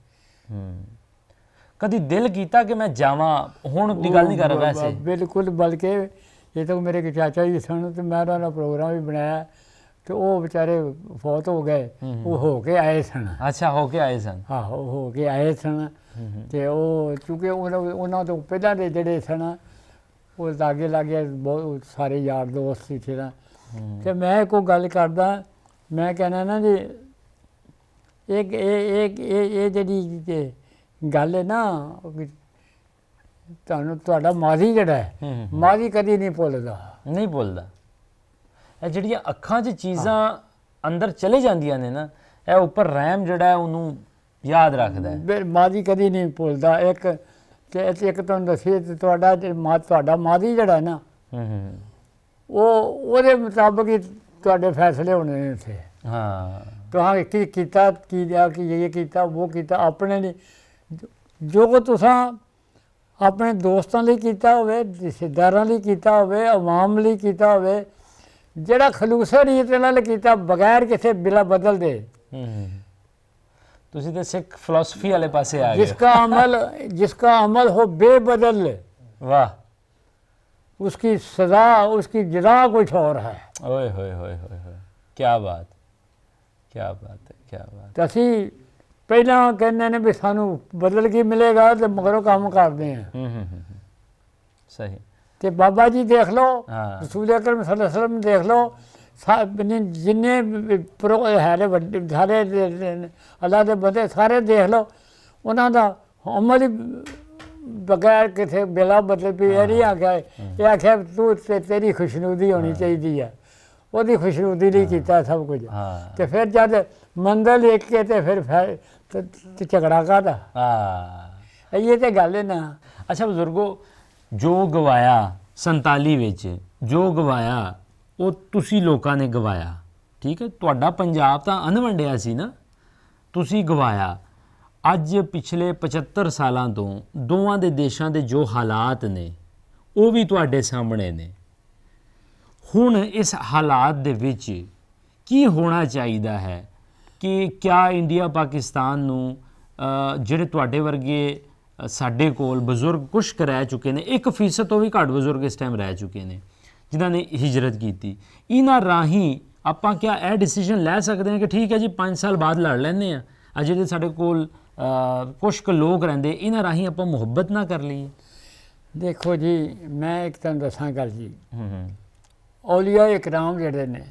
ਕਦੀ ਦਿਲ ਕੀਤਾ ਕਿ ਮੈਂ ਜਾਵਾਂ? ਹੁਣ ਦੀ ਗੱਲ ਨਹੀਂ ਕਰ ਰਿਹਾ ਵੈਸੇ। ਬਿਲਕੁਲ, ਬਲਕਿ ਇਹ ਤਾਂ ਮੇਰੇ ਚਾਚਾ ਜੀ ਸਨ ਤੇ ਮੈਂ ਉਹਨਾਂ ਦਾ ਪ੍ਰੋਗਰਾਮ ਵੀ ਬਣਾਇਆ ਤੇ ਉਹ ਵਿਚਾਰੇ ਫੌਤ ਹੋ ਗਏ, ਉਹ ਹੋ ਕੇ ਆਏ ਸਨ। ਅੱਛਾ, ਹੋ ਕੇ ਆਏ ਸਨ? ਆਹੋ, ਹੋ ਕੇ ਆਏ ਸਨ ਤੇ ਉਹ ਚੂੰਕਿ ਉਹਨਾਂ ਤੋਂ ਪਹਿਲਾਂ ਦੇ ਜਿਹੜੇ ਸਨ ਉਹ ਲਾਗੇ ਬਹੁਤ ਸਾਰੇ ਯਾਰ ਦੋਸਤ ਸੀ ਨਾ। ਤੇ ਮੈਂ ਕੋਈ ਗੱਲ ਕਰਦਾ, ਮੈਂ ਕਹਿੰਦਾ ਨਾ ਜੀ ਇਹ ਜਿਹੜੀ ਗੱਲ ਹੈ ਨਾ, ਤੁਹਾਡਾ ਮਾਜ਼ੀ ਜਿਹੜਾ ਹੈ, ਮਾਜ਼ੀ ਕਦੀ ਨਹੀਂ ਭੁੱਲਦਾ। ਇਹ ਜਿਹੜੀਆਂ ਅੱਖਾਂ 'ਚ ਚੀਜ਼ਾਂ ਅੰਦਰ ਚਲੇ ਜਾਂਦੀਆਂ ਨੇ ਨਾ, ਇਹ ਉੱਪਰ ਰਹਿਮ ਜਿਹੜਾ ਉਹਨੂੰ ਯਾਦ ਰੱਖਦਾ ਹੈ। ਮਾਜ਼ੀ ਕਦੀ ਨਹੀਂ ਭੁੱਲਦਾ। ਇੱਕ ਤੁਹਾਨੂੰ ਦੱਸੀਏ ਤੇ ਤੁਹਾਡਾ ਮਾਜ਼ੀ ਜਿਹੜਾ ਨਾ, ਉਹਦੇ ਮੁਤਾਬਕ ਹੀ ਤੁਹਾਡੇ ਫੈਸਲੇ ਹੋਣੇ ਨੇ ਉੱਥੇ। ਤੁਹਾਂ ਕੀ ਕੀਤਾ, ਕੀ ਇਹ ਕੀਤਾ, ਉਹ ਕੀਤਾ, ਆਪਣੇ ਲਈ ਜੋ ਤੁਸੀਂ ਆਪਣੇ ਦੋਸਤਾਂ ਲਈ ਕੀਤਾ ਹੋਵੇ, ਰਿਸ਼ਤੇਦਾਰਾਂ ਲਈ ਕੀਤਾ ਹੋਵੇ, ਆਵਾਮ ਲਈ ਕੀਤਾ ਹੋਵੇ, ਜਿਹੜਾ ਖਲੂਸੇ ਨੀਅਤ ਨਾਲ ਕੀਤਾ, ਬਗੈਰ ਕਿਸੇ ਬਿਲਾ ਬਦਲ ਦੇ। ਤੁਸੀਂ ਤਾਂ ਸਿੱਖ ਫਿਲਾਸਫੀ ਵਾਲੇ ਪਾਸੇ ਆ ਗਏ। जिसका अमल हो बेबदल, वाह, उसकी सजा, उसकी जजा कुछ और है। ओए होए होए होए होए, क्या बात है। तो ਅਸੀਂ ਪਹਿਲਾਂ ਕਹਿੰਦੇ ਨੇ ਵੀ ਸਾਨੂੰ ਬਦਲ ਕੀ ਮਿਲੇਗਾ ਤੇ ਮਗਰੋਂ ਕੰਮ ਕਰਦੇ ਹਾਂ। ਸਹੀ। ਤੇ ਬਾਬਾ ਜੀ ਦੇਖ ਲਓ, ਰਸੂਲ ਅਕਰਮ ਸੱਲੱਲਾਹੁ ਅਲੈਹਿ ਵਸੱਲਮ ਦੇਖ ਲਓ, ਜਿੰਨੇ ਹੈ ਵੱਡੇ ਸਾਰੇ ਅੱਲਾ ਦੇ ਬੰਦੇ ਸਾਰੇ ਦੇਖ ਲਓ, ਉਹਨਾਂ ਦਾ ਅਮਲ ਹੀ ਬਗੈਰ ਕਿਸੇ ਬਿਲਾ ਬਦਲ ਵੀ ਇਹ ਨਹੀਂ ਆਖਿਆ, ਇਹ ਆਖਿਆ ਤੂੰ ਤੇਰੀ ਖੁਸ਼ਨੂਦੀ ਹੋਣੀ ਚਾਹੀਦੀ ਹੈ, ਉਹਦੀ ਖੁਸ਼ਨੂਦੀ ਲਈ ਕੀਤਾ ਸਭ ਕੁਝ। ਤੇ ਫਿਰ ਜਦ ਮੰਜ਼ਿਲ ਦੇਖ ਕੇ ਤੇ ਫਿਰ ਝਗੜਾ ਕਾਹਦਾ? ਇਹ ਤੇ ਗੱਲ ਹੈ ਨਾ। ਅੱਛਾ ਬਜ਼ੁਰਗੋ, ਜੋ ਗਵਾਇਆ 47 ਵਿੱਚ, ਜੋ ਗਵਾਇਆ ਉਹ ਤੁਸੀਂ ਲੋਕਾਂ ਨੇ ਗਵਾਇਆ, ਠੀਕ ਹੈ। ਤੁਹਾਡਾ ਪੰਜਾਬ ਤਾਂ ਅਣਵੰਡਿਆ ਸੀ ਨਾ, ਤੁਸੀਂ ਗਵਾਇਆ। ਅੱਜ ਪਿਛਲੇ 75 ਸਾਲਾਂ ਤੋਂ ਦੋਵਾਂ ਦੇ ਦੇਸ਼ਾਂ ਦੇ ਜੋ ਹਾਲਾਤ ਨੇ ਉਹ ਵੀ ਤੁਹਾਡੇ ਸਾਹਮਣੇ ਨੇ। ਹੁਣ ਇਸ ਹਾਲਾਤ ਦੇ ਵਿੱਚ ਕੀ ਹੋਣਾ ਚਾਹੀਦਾ ਹੈ ਕਿ ਕਿਆ ਇੰਡੀਆ ਪਾਕਿਸਤਾਨ ਨੂੰ ਜਿਹੜੇ ਤੁਹਾਡੇ ਵਰਗੇ ਸਾਡੇ ਕੋਲ ਬਜ਼ੁਰਗ ਕੁਛ ਕੁ ਰਹਿ ਚੁੱਕੇ ਨੇ, 1% ਤੋਂ ਵੀ ਘੱਟ ਬਜ਼ੁਰਗ ਇਸ ਟਾਈਮ ਰਹਿ ਚੁੱਕੇ ਨੇ ਜਿਨ੍ਹਾਂ ਨੇ ਹਿਜਰਤ ਕੀਤੀ, ਇਹਨਾਂ ਰਾਹੀਂ ਆਪਾਂ ਕਿਆ ਇਹ ਡਿਸੀਜਨ ਲੈ ਸਕਦੇ ਹਾਂ ਕਿ ਠੀਕ ਹੈ ਜੀ 5 ਸਾਲ ਬਾਅਦ ਲੜ ਲੈਂਦੇ ਹਾਂ, ਆ ਜਿਹੜੇ ਸਾਡੇ ਕੋਲ ਕੁਛ ਕੁ ਲੋਕ ਰਹਿੰਦੇ, ਇਹਨਾਂ ਰਾਹੀਂ ਆਪਾਂ ਮੁਹੱਬਤ ਨਾ ਕਰ ਲਈਏ? ਦੇਖੋ ਜੀ, ਮੈਂ ਇੱਕ ਤੁਹਾਨੂੰ ਦੱਸਾਂ ਗੱਲ ਜੀ, ਔਲੀਆ ਇਕਰਾਮ ਜਿਹੜੇ ਨੇ,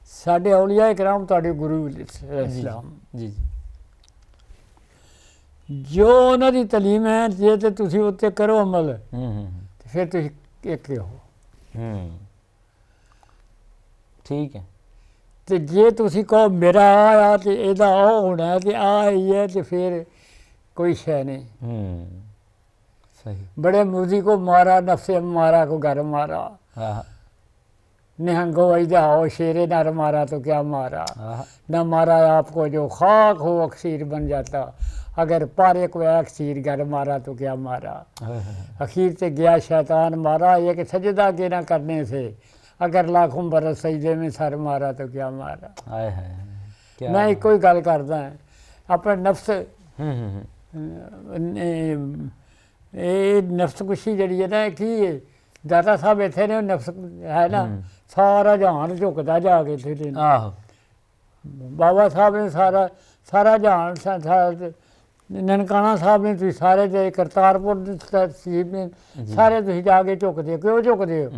ਸਾਡੇ ਔਲੀਆ ਇਕਰਾਮ ਤੁਹਾਡੇ ਗੁਰੂ ਇਸਲਾਮ ਜੀ, ਜੋ ਉਹਨਾਂ ਦੀ ਤਾਲੀਮ ਹੈ, ਜੇ ਤੇ ਤੁਸੀਂ ਉੱਤੇ ਕਰੋ ਅਮਲ, ਤੇ ਫਿਰ ਤੁਸੀਂ ਇੱਕ ਹੋ। ਠੀਕ ਹੈ। ਤੇ ਜੇ ਤੁਸੀਂ ਕਹੋ ਮੇਰਾ ਆ ਤੇ ਇਹਦਾ ਉਹ ਹੋਣਾ ਤੇ ਆ ਹੀ ਹੈ, ਤੇ ਫਿਰ कोई शय नहीं। सही। बड़े मूजी को मारा, नफसे मारा को घर मारा, हाँ निहंगो वैदा हो शेरे नर मारा तो क्या मारा, हाँ न मारा आपको जो खाक हो अक्सीर बन जाता, अगर पारे को एक सीर घर मारा तो क्या मारा। अखीर से गया शैतान मारा, एक सजदा के ना करने से, अगर लाखों बरस सजदे में सर मारा तो क्या मारा। हाय हाय क्या मैं एक कोई गल करदा है अपने नफ्स ਇਹ ਨਫਸਕੁਸ਼ੀ ਜਿਹੜੀ ਹੈ ਨਾ ਕੀ ਦਾਤਾ ਸਾਹਿਬ ਇੱਥੇ ਨੇ ਨਫਸ ਹੈ ਨਾ ਸਾਰਾ ਜਹਾਨ ਝੁਕਦਾ ਜਾ ਕੇ ਇੱਥੇ ਆਹੋ ਬਾਬਾ ਸਾਹਿਬ ਨੇ ਸਾਰਾ ਜਹਾਨ ਨਨਕਾਣਾ ਸਾਹਿਬ ਨੇ ਤੁਸੀਂ ਸਾਰੇ ਜੇ ਕਰਤਾਰਪੁਰ ਦੀ ਤਹਿਸੀਲ ਨੇ ਸਾਰੇ ਤੁਸੀਂ ਜਾ ਕੇ ਝੁਕਦੇ ਹੋ। ਕਿਉਂ ਝੁਕਦੇ ਹੋ?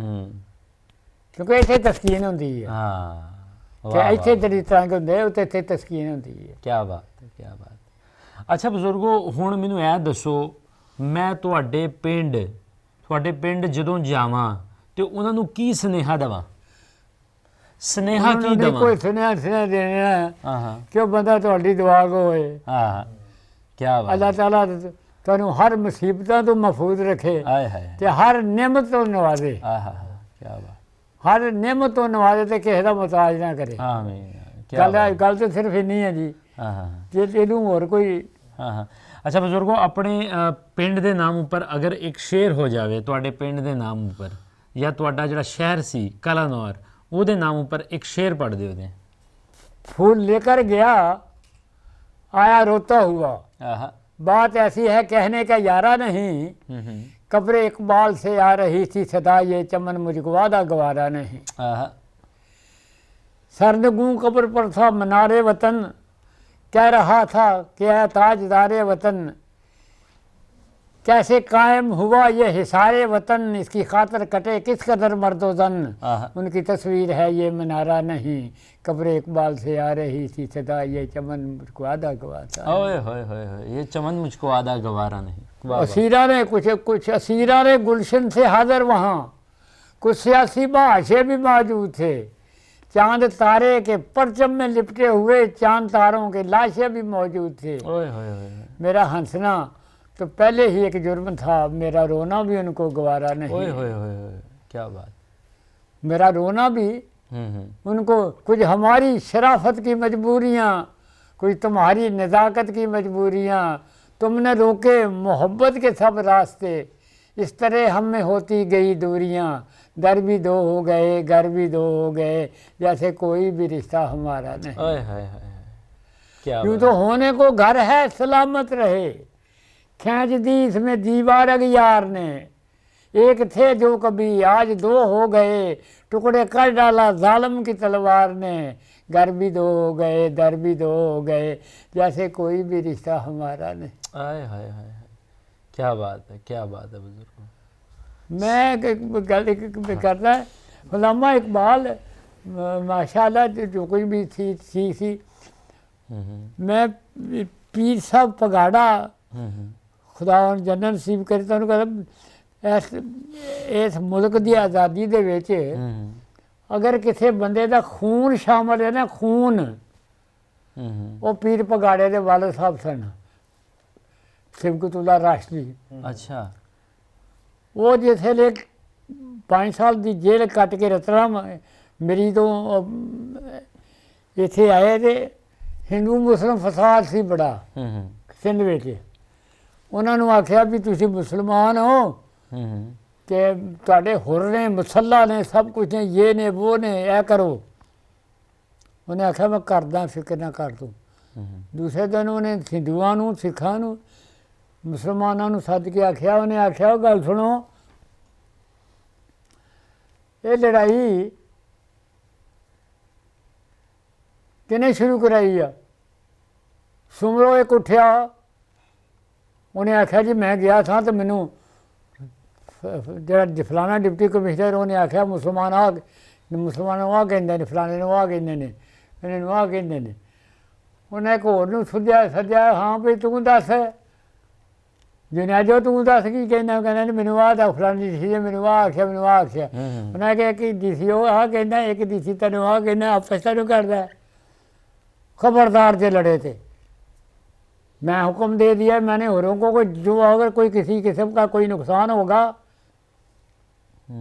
ਕਿਉਂਕਿ ਇੱਥੇ ਤਸਕੀਨ ਹੁੰਦੀ ਹੈ। ਹਾਂ ਤੇ ਇੱਥੇ ਜਿਹੜੀ ਤਰੰਗ ਹੁੰਦੇ ਉੱਥੇ ਇੱਥੇ ਤਸਕੀਨ ਹੁੰਦੀ ਹੈ। ਕੀ ਬਾਤ ਹੈ, ਕੀ ਬਾਤ ਹੈ। ਅੱਛਾ ਬਜ਼ੁਰਗੋ, ਹੁਣ ਮੈਨੂੰ ਇਹ ਦੱਸੋ, ਮੈਂ ਤੁਹਾਡੇ ਪਿੰਡ ਜਦੋਂ ਜਾਵਾਂ ਤੇ ਉਹਨਾਂ ਨੂੰ ਕੀ ਸੁਨੇਹਾ ਦੇਵਾਂ? ਸੁਨੇਹਾ ਕੀ ਦੇਵਾਂ? ਕੋਈ ਸੁਨੇਹਾ ਦੇਣਾ ਹਾਂ ਕਿ ਉਹ ਬੰਦਾ ਤੁਹਾਡੀ ਦੁਆ ਕੋ ਹੋਏ। ਹਾਂ ਕੀ ਬਾਤ। ਅੱਲਾਹ ਤਾਲਾ ਤੁਹਾਨੂੰ ਹਰ ਮੁਸੀਬਤਾਂ ਤੋਂ ਮਹਿਫੂਜ਼ ਰੱਖੇ ਆਏ ਹਾਏ ਤੇ ਹਰ ਨਿਮਤ ਤੋਂ ਨਵਾਜ਼ੇ। ਆਹਾ ਕੀ ਬਾਤ। ਹਰ ਨਿਮਤ ਤੋਂ ਨਵਾਜ਼ੇ ਤੇ ਕਿਸੇ ਦਾ ਮੁਹਤਾਜ ਨਾ ਕਰੇ। ਆਮੀਨ। ਗੱਲ ਤਾਂ ਸਿਰਫ ਇੰਨੀ ਹੈ ਜੀ। ਹਾਂ ਜੇ ਇਹਨੂੰ ਹੋਰ ਕੋਈ ਹਾਂ। ਅੱਛਾ ਬਜ਼ੁਰਗੋ, ਆਪਣੇ ਪਿੰਡ ਦੇ ਨਾਮ ਉੱਪਰ ਅਗਰ ਇੱਕ ਸ਼ੇਰ ਹੋ ਜਾਵੇ, ਤੁਹਾਡੇ ਪਿੰਡ ਦੇ ਨਾਮ ਉੱਪਰ ਜਾਂ ਤੁਹਾਡਾ ਜਿਹੜਾ ਸ਼ਹਿਰ ਸੀ ਕਲਾਨੌਰ, ਉਹਦੇ ਨਾਮ ਉੱਪਰ ਇੱਕ ਸ਼ੇਰ ਪੜ੍ਹ ਦਿਓ ਦੇ। फूल लेकर गया आया रोता हुआ, ਆਹਾ बात ऐसी है कहने का यारा नहीं, कब्र इकबाल से आ रही थी सदा ये चमन मुझको वादा गवारा नहीं। ਆਹਾ सरनगू कब्र पर था मनारे वतन, कह रहा था कि है ताजदारे वतन, कैसे कायम हुआ ये हिसारे वतन, इसकी खातर कटे किस कदर मर्दोजन, आहा उनकी तस्वीर है ये मनारा नहीं, कब्र इकबाल से आ रही थी सदा ये चमन मुझको आधा गवाता। ओए होए होए होए, ये चमन मुझको आधा गवारा नहीं। वाह वाह। असीरा ने कुछ असीरा ने गुलशन से हाजिर वहाँ, कुछ सियासी बहाशे भी मौजूद थे, चांद तारे के परचम में लिपटे हुए चांद तारों के लाशें भी मौजूद थे। ओए होए होए। मेरा हंसना तो पहले ही एक जुर्म था, मेरा रोना भी उनको गवारा नहीं। ओए होए होए होए, क्या बात। मेरा रोना भी उनको, कुछ हमारी शराफत की मजबूरियाँ, कुछ तुम्हारी नज़ाकत की मजबूरियाँ, तुमने रोके मोहब्बत के सब रास्ते, इस तरह हम में होती गई दूरियाँ, दर भी दो हो गए घर भी दो हो गए, जैसे कोई भी रिश्ता हमारा नहीं। ओए हाय हाय, क्या यूँ बात। तो होने को घर है सलामत रहे, खींच दी इसमें दीवार अगयार ने, एक थे जो कभी आज दो हो गए, टुकड़े कर डाला जालिम की तलवार ने, घर भी दो हो गए दर भी दो हो गए, जैसे कोई भी रिश्ता हमारा नहीं। आए हाय हाय हाय, क्या बात है, क्या बात है बुजुर्ग। मैं गल करता है उल्लामा इकबाल माशाल्लाह जो कोई भी थी मैं पीर साहब पगाड़ा खुदा जन्नत नसीब करे तो इस मुल्क की आज़ादी दे विच अगर किसी बंदे का खून शामिल है ना, खून, वो पीर पगाड़े दे वाले साहब सन सिबकतुल्ला राशदी। अच्छा। वो जिसले 5 साल की जेल कट के रतरा मेरी तो इत्थे आए थे, हिंदू मुस्लिम फसाद सी बड़ा सिंध विच, उन्होंने आख्या भी तुसी मुसलमान हो कि तुहाडे हुर ने मुसल्ला ने सब कुछ ने ये ने वो ने ऐ करो। उन्हें आख्या मैं करदा, फिक्र ना कर तू। दूसरे दिन उन्हें हिंदुआं नूं सिखां नूं मुसलमानों नूं सद के आख्या, उन्हें आख्या गल सुनो, ये लड़ाई किने शुरू कराई आ? सुमरो एक उठ्या, उन्हें आख्या जी मैं गया था तो मैनू जो फलाना डिप्टी कमिश्नर उन्हें आख्या मुसलमान मुसलमानों आ कहते हैं, फलाने आ कहते हैं, इन्हें आ कहते हैं। उन्हें एक होर सद्या, हाँ भाई तू दस जुनेजो तू दस की कहना, कहना मैनू आ दस फलानी डी सी ने मैनू आ आख्या, मैनू आ आख्या। उन्हें आख्या कि डी सी वो आ कहना, एक डी सी तेन आ कहना, आपस तेन करता, खबरदार जे लड़े थे मैं हुक्म दे दिया मैंने औरों को जो अगर कोई किसी किस्म का कोई नुकसान होगा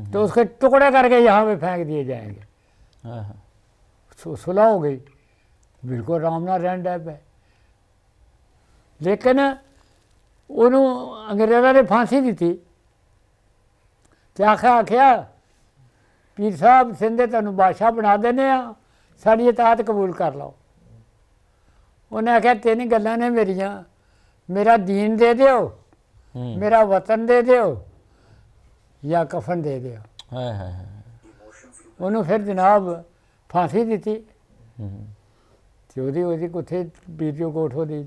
तो उसके टुकड़े करके यहाँ पे फेंक दिए जाएंगे। हाँ हाँ सुलह हो गई, बिल्कुल आराम नाल रहन डै पे। लेकिन उन्होंने अंग्रेज़ों ने फांसी दी थी तो आख्या पीर साहब सिंधे तुहानूं बादशाह बना देने साड़ी इताअत कबूल कर लो। उन्हें आख्या 3 गल्लां ने मेरियां, मेरा दीन दे दिओ, मेरा वतन दे दिओ या कफन दे दिओ। हाँ हाँ उन्होंने फिर जनाब फांसी दी थी तो ਉਹਦੀ कुत्थे बीरजो कोठ ਉਹਦੀ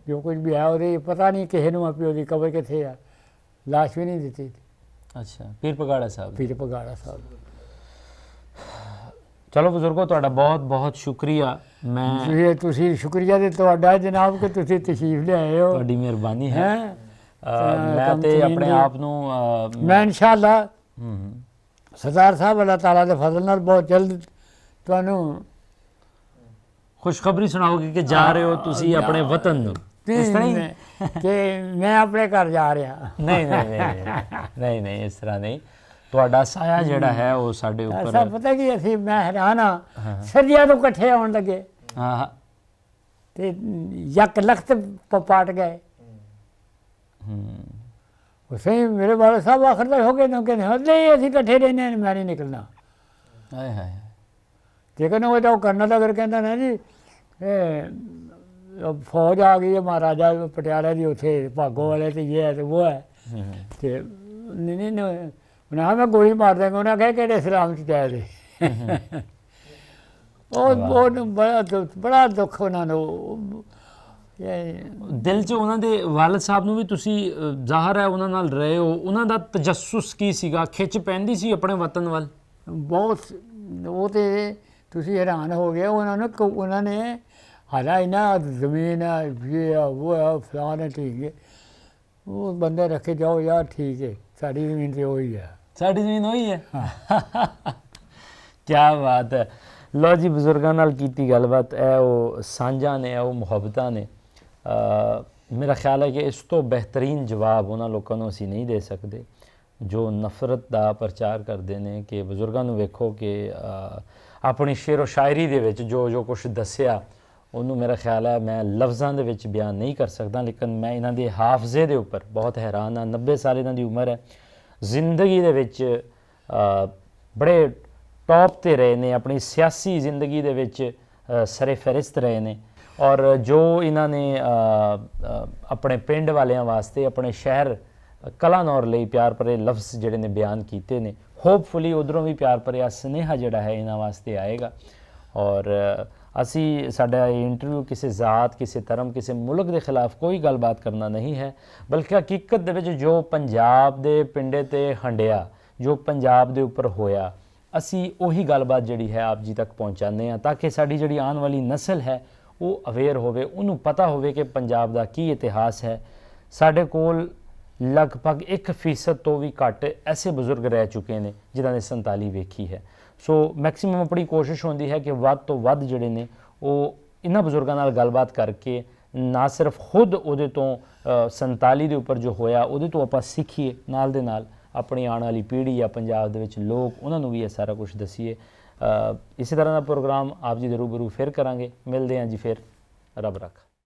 जो कुछ भी है ਉਹਦੀ पता नहीं किसी ਨੂੰ ਆਪੀ ਉਹਦੀ कबर कित्थे आ, लाश भी नहीं दी। अच्छा पीर पगाड़ा साहब। पीर पगाड़ा साहब। ਚਲੋ ਬਜ਼ੁਰਗੋ ਤੁਹਾਡਾ ਬਹੁਤ ਬਹੁਤ ਸ਼ੁਕਰੀਆ। ਮੈਂ ਤੁਸੀਂ ਸ਼ੁਕਰੀਆ ਤੇ ਤੁਹਾਡਾ ਜਨਾਬ ਕਿ ਤੁਸੀਂ ਤਸ਼ਰੀਫ ਲਿਆਏ ਹੋ। ਤੁਹਾਡੀ ਮਿਹਰਬਾਨੀ ਹੈ। ਹੈਂ ਮੈਂ ਤੇ ਆਪਣੇ ਆਪ ਨੂੰ ਮੈਂ ਇਨਸ਼ਾਅੱਲਾ ਸਰਦਾਰ ਸਾਹਿਬ ਅੱਲਾਹ ਤਾਲਾ ਦੇ ਫਜ਼ਲ ਨਾਲ ਬਹੁਤ ਜਲਦ ਤੁਹਾਨੂੰ ਖੁਸ਼ਖਬਰੀ ਸੁਣਾਓਗੇ ਕਿ ਜਾ ਰਹੇ ਹੋ ਤੁਸੀਂ ਆਪਣੇ ਵਤਨ ਨੂੰ। ਇਸ ਤਰ੍ਹਾਂ ਹੀ ਕਿ ਮੈਂ ਆਪਣੇ ਘਰ ਜਾ ਰਿਹਾ। ਨਹੀਂ ਨਹੀਂ ਨਹੀਂ ਨਹੀਂ ਇਸ ਤਰ੍ਹਾਂ ਨਹੀਂ। ਤੁਹਾਡਾ ਸਾਇਆ ਜਿਹੜਾ ਹੈ ਉਹ ਸਾਡੇ ਉੱਪਰ ਸਭ ਪਤਾ ਕੀ ਅਸੀਂ ਮੈਂ ਹੈਰਾਨ ਹਾਂ ਸਰੀਆਂ ਤੋਂ ਇਕੱਠੇ ਆਉਣ ਲੱਗੇ ਹਾਂ ਤੇ ਯਕ ਲਖਤ ਪਾਟ ਗਏ। ਉਸੇ ਮੇਰੇ ਵਾਲੇ ਸਾਹਿਬ ਆਖਰ ਤੱਕ ਹੋ ਗਏ ਨਾ ਕਹਿੰਦੇ ਹੱਲੇ ਅਸੀਂ ਇਕੱਠੇ ਰਹਿੰਦੇ ਨੇ, ਮੈਂ ਨਹੀਂ ਨਿਕਲਣਾ। ਹਾਏ ਹਾਏ ਲੇਕਿਨ ਉਹ ਤਾਂ ਕਰਨਾ ਤਾਂ ਅਗਰ ਕਹਿੰਦਾ ਨਾ ਜੀ ਇਹ ਫੌਜ ਆ ਗਈ ਹੈ ਮਹਾਰਾਜਾ ਪਟਿਆਲਾ ਦੀ ਉੱਥੇ ਭਾਗੋ ਵਾਲੇ ਤੇ ਇਹ ਹੈ ਤੇ ਉਹ ਹੈ ਤੇ ਨਹੀਂ ਉਹਨਾਂ ਮੈਂ ਗੋਲੀ ਮਾਰ ਦਾਂਗਾ। ਉਹਨਾਂ ਕਹੇ ਕਿਹੜੇ ਇਸਲਾਮ 'ਚ ਜਾਏ ਦੇ ਉਹ ਬੜਾ ਦੁੱਖ ਉਹਨਾਂ ਨੂੰ। ਦਿਲ 'ਚ ਉਹਨਾਂ ਦੇ ਵਾਲਦ ਸਾਹਿਬ ਨੂੰ ਵੀ ਤੁਸੀਂ ਜ਼ਾਹਰ ਹੈ ਉਹਨਾਂ ਨਾਲ ਰਹੇ ਹੋ, ਉਹਨਾਂ ਦਾ ਤਜੱਸੁਸ ਕੀ ਸੀਗਾ, ਖਿੱਚ ਪੈਂਦੀ ਸੀ ਆਪਣੇ ਵਤਨ ਵੱਲ? ਬਹੁਤ ਉਹ ਤੇ ਤੁਸੀਂ ਹੈਰਾਨ ਹੋ ਗਏ। ਉਹਨਾਂ ਨੇ ਹਾਲਾ ਇਹਨਾਂ ਜ਼ਮੀਨ ਇਹ ਉਹ ਫਲਾਣਾ ਠੀਕ ਹੈ ਉਹ ਬੰਦੇ ਰੱਖੇ ਜਾਓ ਯਾਰ ਠੀਕ ਹੈ ਸਾਡੀ ਜ਼ਮੀਨ ਤੇ ਉਹੀ ਹੈ। ਸਾਡੀ ਜ਼ਮੀਨ ਉਹੀ ਹੈ। ਕੀ ਬਾਤ ਹੈ। ਲਓ ਜੀ ਬਜ਼ੁਰਗਾਂ ਨਾਲ ਕੀਤੀ ਗੱਲਬਾਤ ਇਹ ਉਹ ਸਾਂਝਾਂ ਨੇ, ਉਹ ਮੁਹੱਬਤਾਂ ਨੇ। ਮੇਰਾ ਖਿਆਲ ਹੈ ਕਿ ਇਸ ਤੋਂ ਬਿਹਤਰੀਨ ਜਵਾਬ ਉਹਨਾਂ ਲੋਕਾਂ ਨੂੰ ਅਸੀਂ ਨਹੀਂ ਦੇ ਸਕਦੇ ਜੋ ਨਫ਼ਰਤ ਦਾ ਪ੍ਰਚਾਰ ਕਰਦੇ ਨੇ। ਕਿ ਬਜ਼ੁਰਗਾਂ ਨੂੰ ਵੇਖੋ ਕਿ ਆਪਣੀ ਸ਼ੇਰ ਓ ਸ਼ਾਇਰੀ ਦੇ ਵਿੱਚ ਜੋ ਕੁਛ ਦੱਸਿਆ ਉਹਨੂੰ ਮੇਰਾ ਖਿਆਲ ਹੈ ਮੈਂ ਲਫ਼ਜ਼ਾਂ ਦੇ ਵਿੱਚ ਬਿਆਨ ਨਹੀਂ ਕਰ ਸਕਦਾ। ਲੇਕਿਨ ਮੈਂ ਇਹਨਾਂ ਦੇ ਹਾਫਜ਼ੇ ਦੇ ਉੱਪਰ ਬਹੁਤ ਹੈਰਾਨ ਹਾਂ। 90 ਸਾਲ ਇਹਨਾਂ ਦੀ ਉਮਰ ਹੈ। ਜ਼ਿੰਦਗੀ ਦੇ ਵਿੱਚ ਬੜੇ ਟੌਪ 'ਤੇ ਰਹੇ ਨੇ, ਆਪਣੀ ਸਿਆਸੀ ਜ਼ਿੰਦਗੀ ਦੇ ਵਿੱਚ ਸਰੇ ਫਹਿਰਿਸਤ ਰਹੇ ਨੇ। ਔਰ ਜੋ ਇਹਨਾਂ ਨੇ ਆਪਣੇ ਪਿੰਡ ਵਾਲਿਆਂ ਵਾਸਤੇ ਆਪਣੇ ਸ਼ਹਿਰ ਕਲਾਨੌਰ ਲਈ ਪਿਆਰ ਭਰੇ ਲਫ਼ਜ਼ ਜਿਹੜੇ ਨੇ ਬਿਆਨ ਕੀਤੇ ਨੇ, ਹੋਪਫੁਲੀ ਉਧਰੋਂ ਵੀ ਪਿਆਰ ਭਰਿਆ ਸੁਨੇਹਾ ਜਿਹੜਾ ਹੈ ਇਹਨਾਂ ਵਾਸਤੇ ਆਏਗਾ। ਔਰ ਅਸੀਂ ਸਾਡਾ ਇਹ ਇੰਟਰਵਿਊ ਕਿਸੇ ਜ਼ਾਤ, ਕਿਸੇ ਧਰਮ, ਕਿਸੇ ਮੁਲਕ ਦੇ ਖਿਲਾਫ ਕੋਈ ਗੱਲਬਾਤ ਕਰਨਾ ਨਹੀਂ ਹੈ, ਬਲਕਿ ਹਕੀਕਤ ਦੇ ਵਿੱਚ ਜੋ ਪੰਜਾਬ ਦੇ ਪਿੰਡੇ 'ਤੇ ਹੰਡਿਆ, ਜੋ ਪੰਜਾਬ ਦੇ ਉੱਪਰ ਹੋਇਆ, ਅਸੀਂ ਉਹੀ ਗੱਲਬਾਤ ਜਿਹੜੀ ਹੈ ਆਪ ਜੀ ਤੱਕ ਪਹੁੰਚਾਉਂਦੇ ਹਾਂ ਤਾਂ ਕਿ ਸਾਡੀ ਜਿਹੜੀ ਆਉਣ ਵਾਲੀ ਨਸਲ ਹੈ ਉਹ ਅਵੇਅਰ ਹੋਵੇ, ਉਹਨੂੰ ਪਤਾ ਹੋਵੇ ਕਿ ਪੰਜਾਬ ਦਾ ਕੀ ਇਤਿਹਾਸ ਹੈ। ਸਾਡੇ ਕੋਲ ਲਗਭਗ 1% ਤੋਂ ਵੀ ਘੱਟ ਐਸੇ ਬਜ਼ੁਰਗ ਰਹਿ ਚੁੱਕੇ ਨੇ ਜਿਨ੍ਹਾਂ ਨੇ 47 ਵੇਖੀ ਹੈ। ਸੋ ਮੈਕਸਿਮਮ ਆਪਣੀ ਕੋਸ਼ਿਸ਼ ਹੁੰਦੀ ਹੈ ਕਿ ਵੱਧ ਤੋਂ ਵੱਧ ਜਿਹੜੇ ਨੇ ਉਹ ਇਹਨਾਂ ਬਜ਼ੁਰਗਾਂ ਨਾਲ ਗੱਲਬਾਤ ਕਰਕੇ ਨਾ ਸਿਰਫ ਖੁਦ ਉਹਦੇ ਤੋਂ 47 ਦੇ ਉੱਪਰ ਜੋ ਹੋਇਆ ਉਹਦੇ ਤੋਂ ਆਪਾਂ ਸਿੱਖੀਏ, ਨਾਲ ਦੇ ਨਾਲ ਆਪਣੀ ਆਉਣ ਵਾਲੀ ਪੀੜ੍ਹੀ ਜਾਂ ਪੰਜਾਬ ਦੇ ਵਿੱਚ ਲੋਕ ਉਹਨਾਂ ਨੂੰ ਵੀ ਇਹ ਸਾਰਾ ਕੁਝ ਦਸੀਏ। ਇਸੇ ਤਰ੍ਹਾਂ ਦਾ ਪ੍ਰੋਗਰਾਮ ਆਪ ਜੀ ਦੇ ਰੂਬਰੂ ਫਿਰ ਕਰਾਂਗੇ। ਮਿਲਦੇ ਹਾਂ ਜੀ ਫਿਰ। ਰੱਬ ਰੱਖ।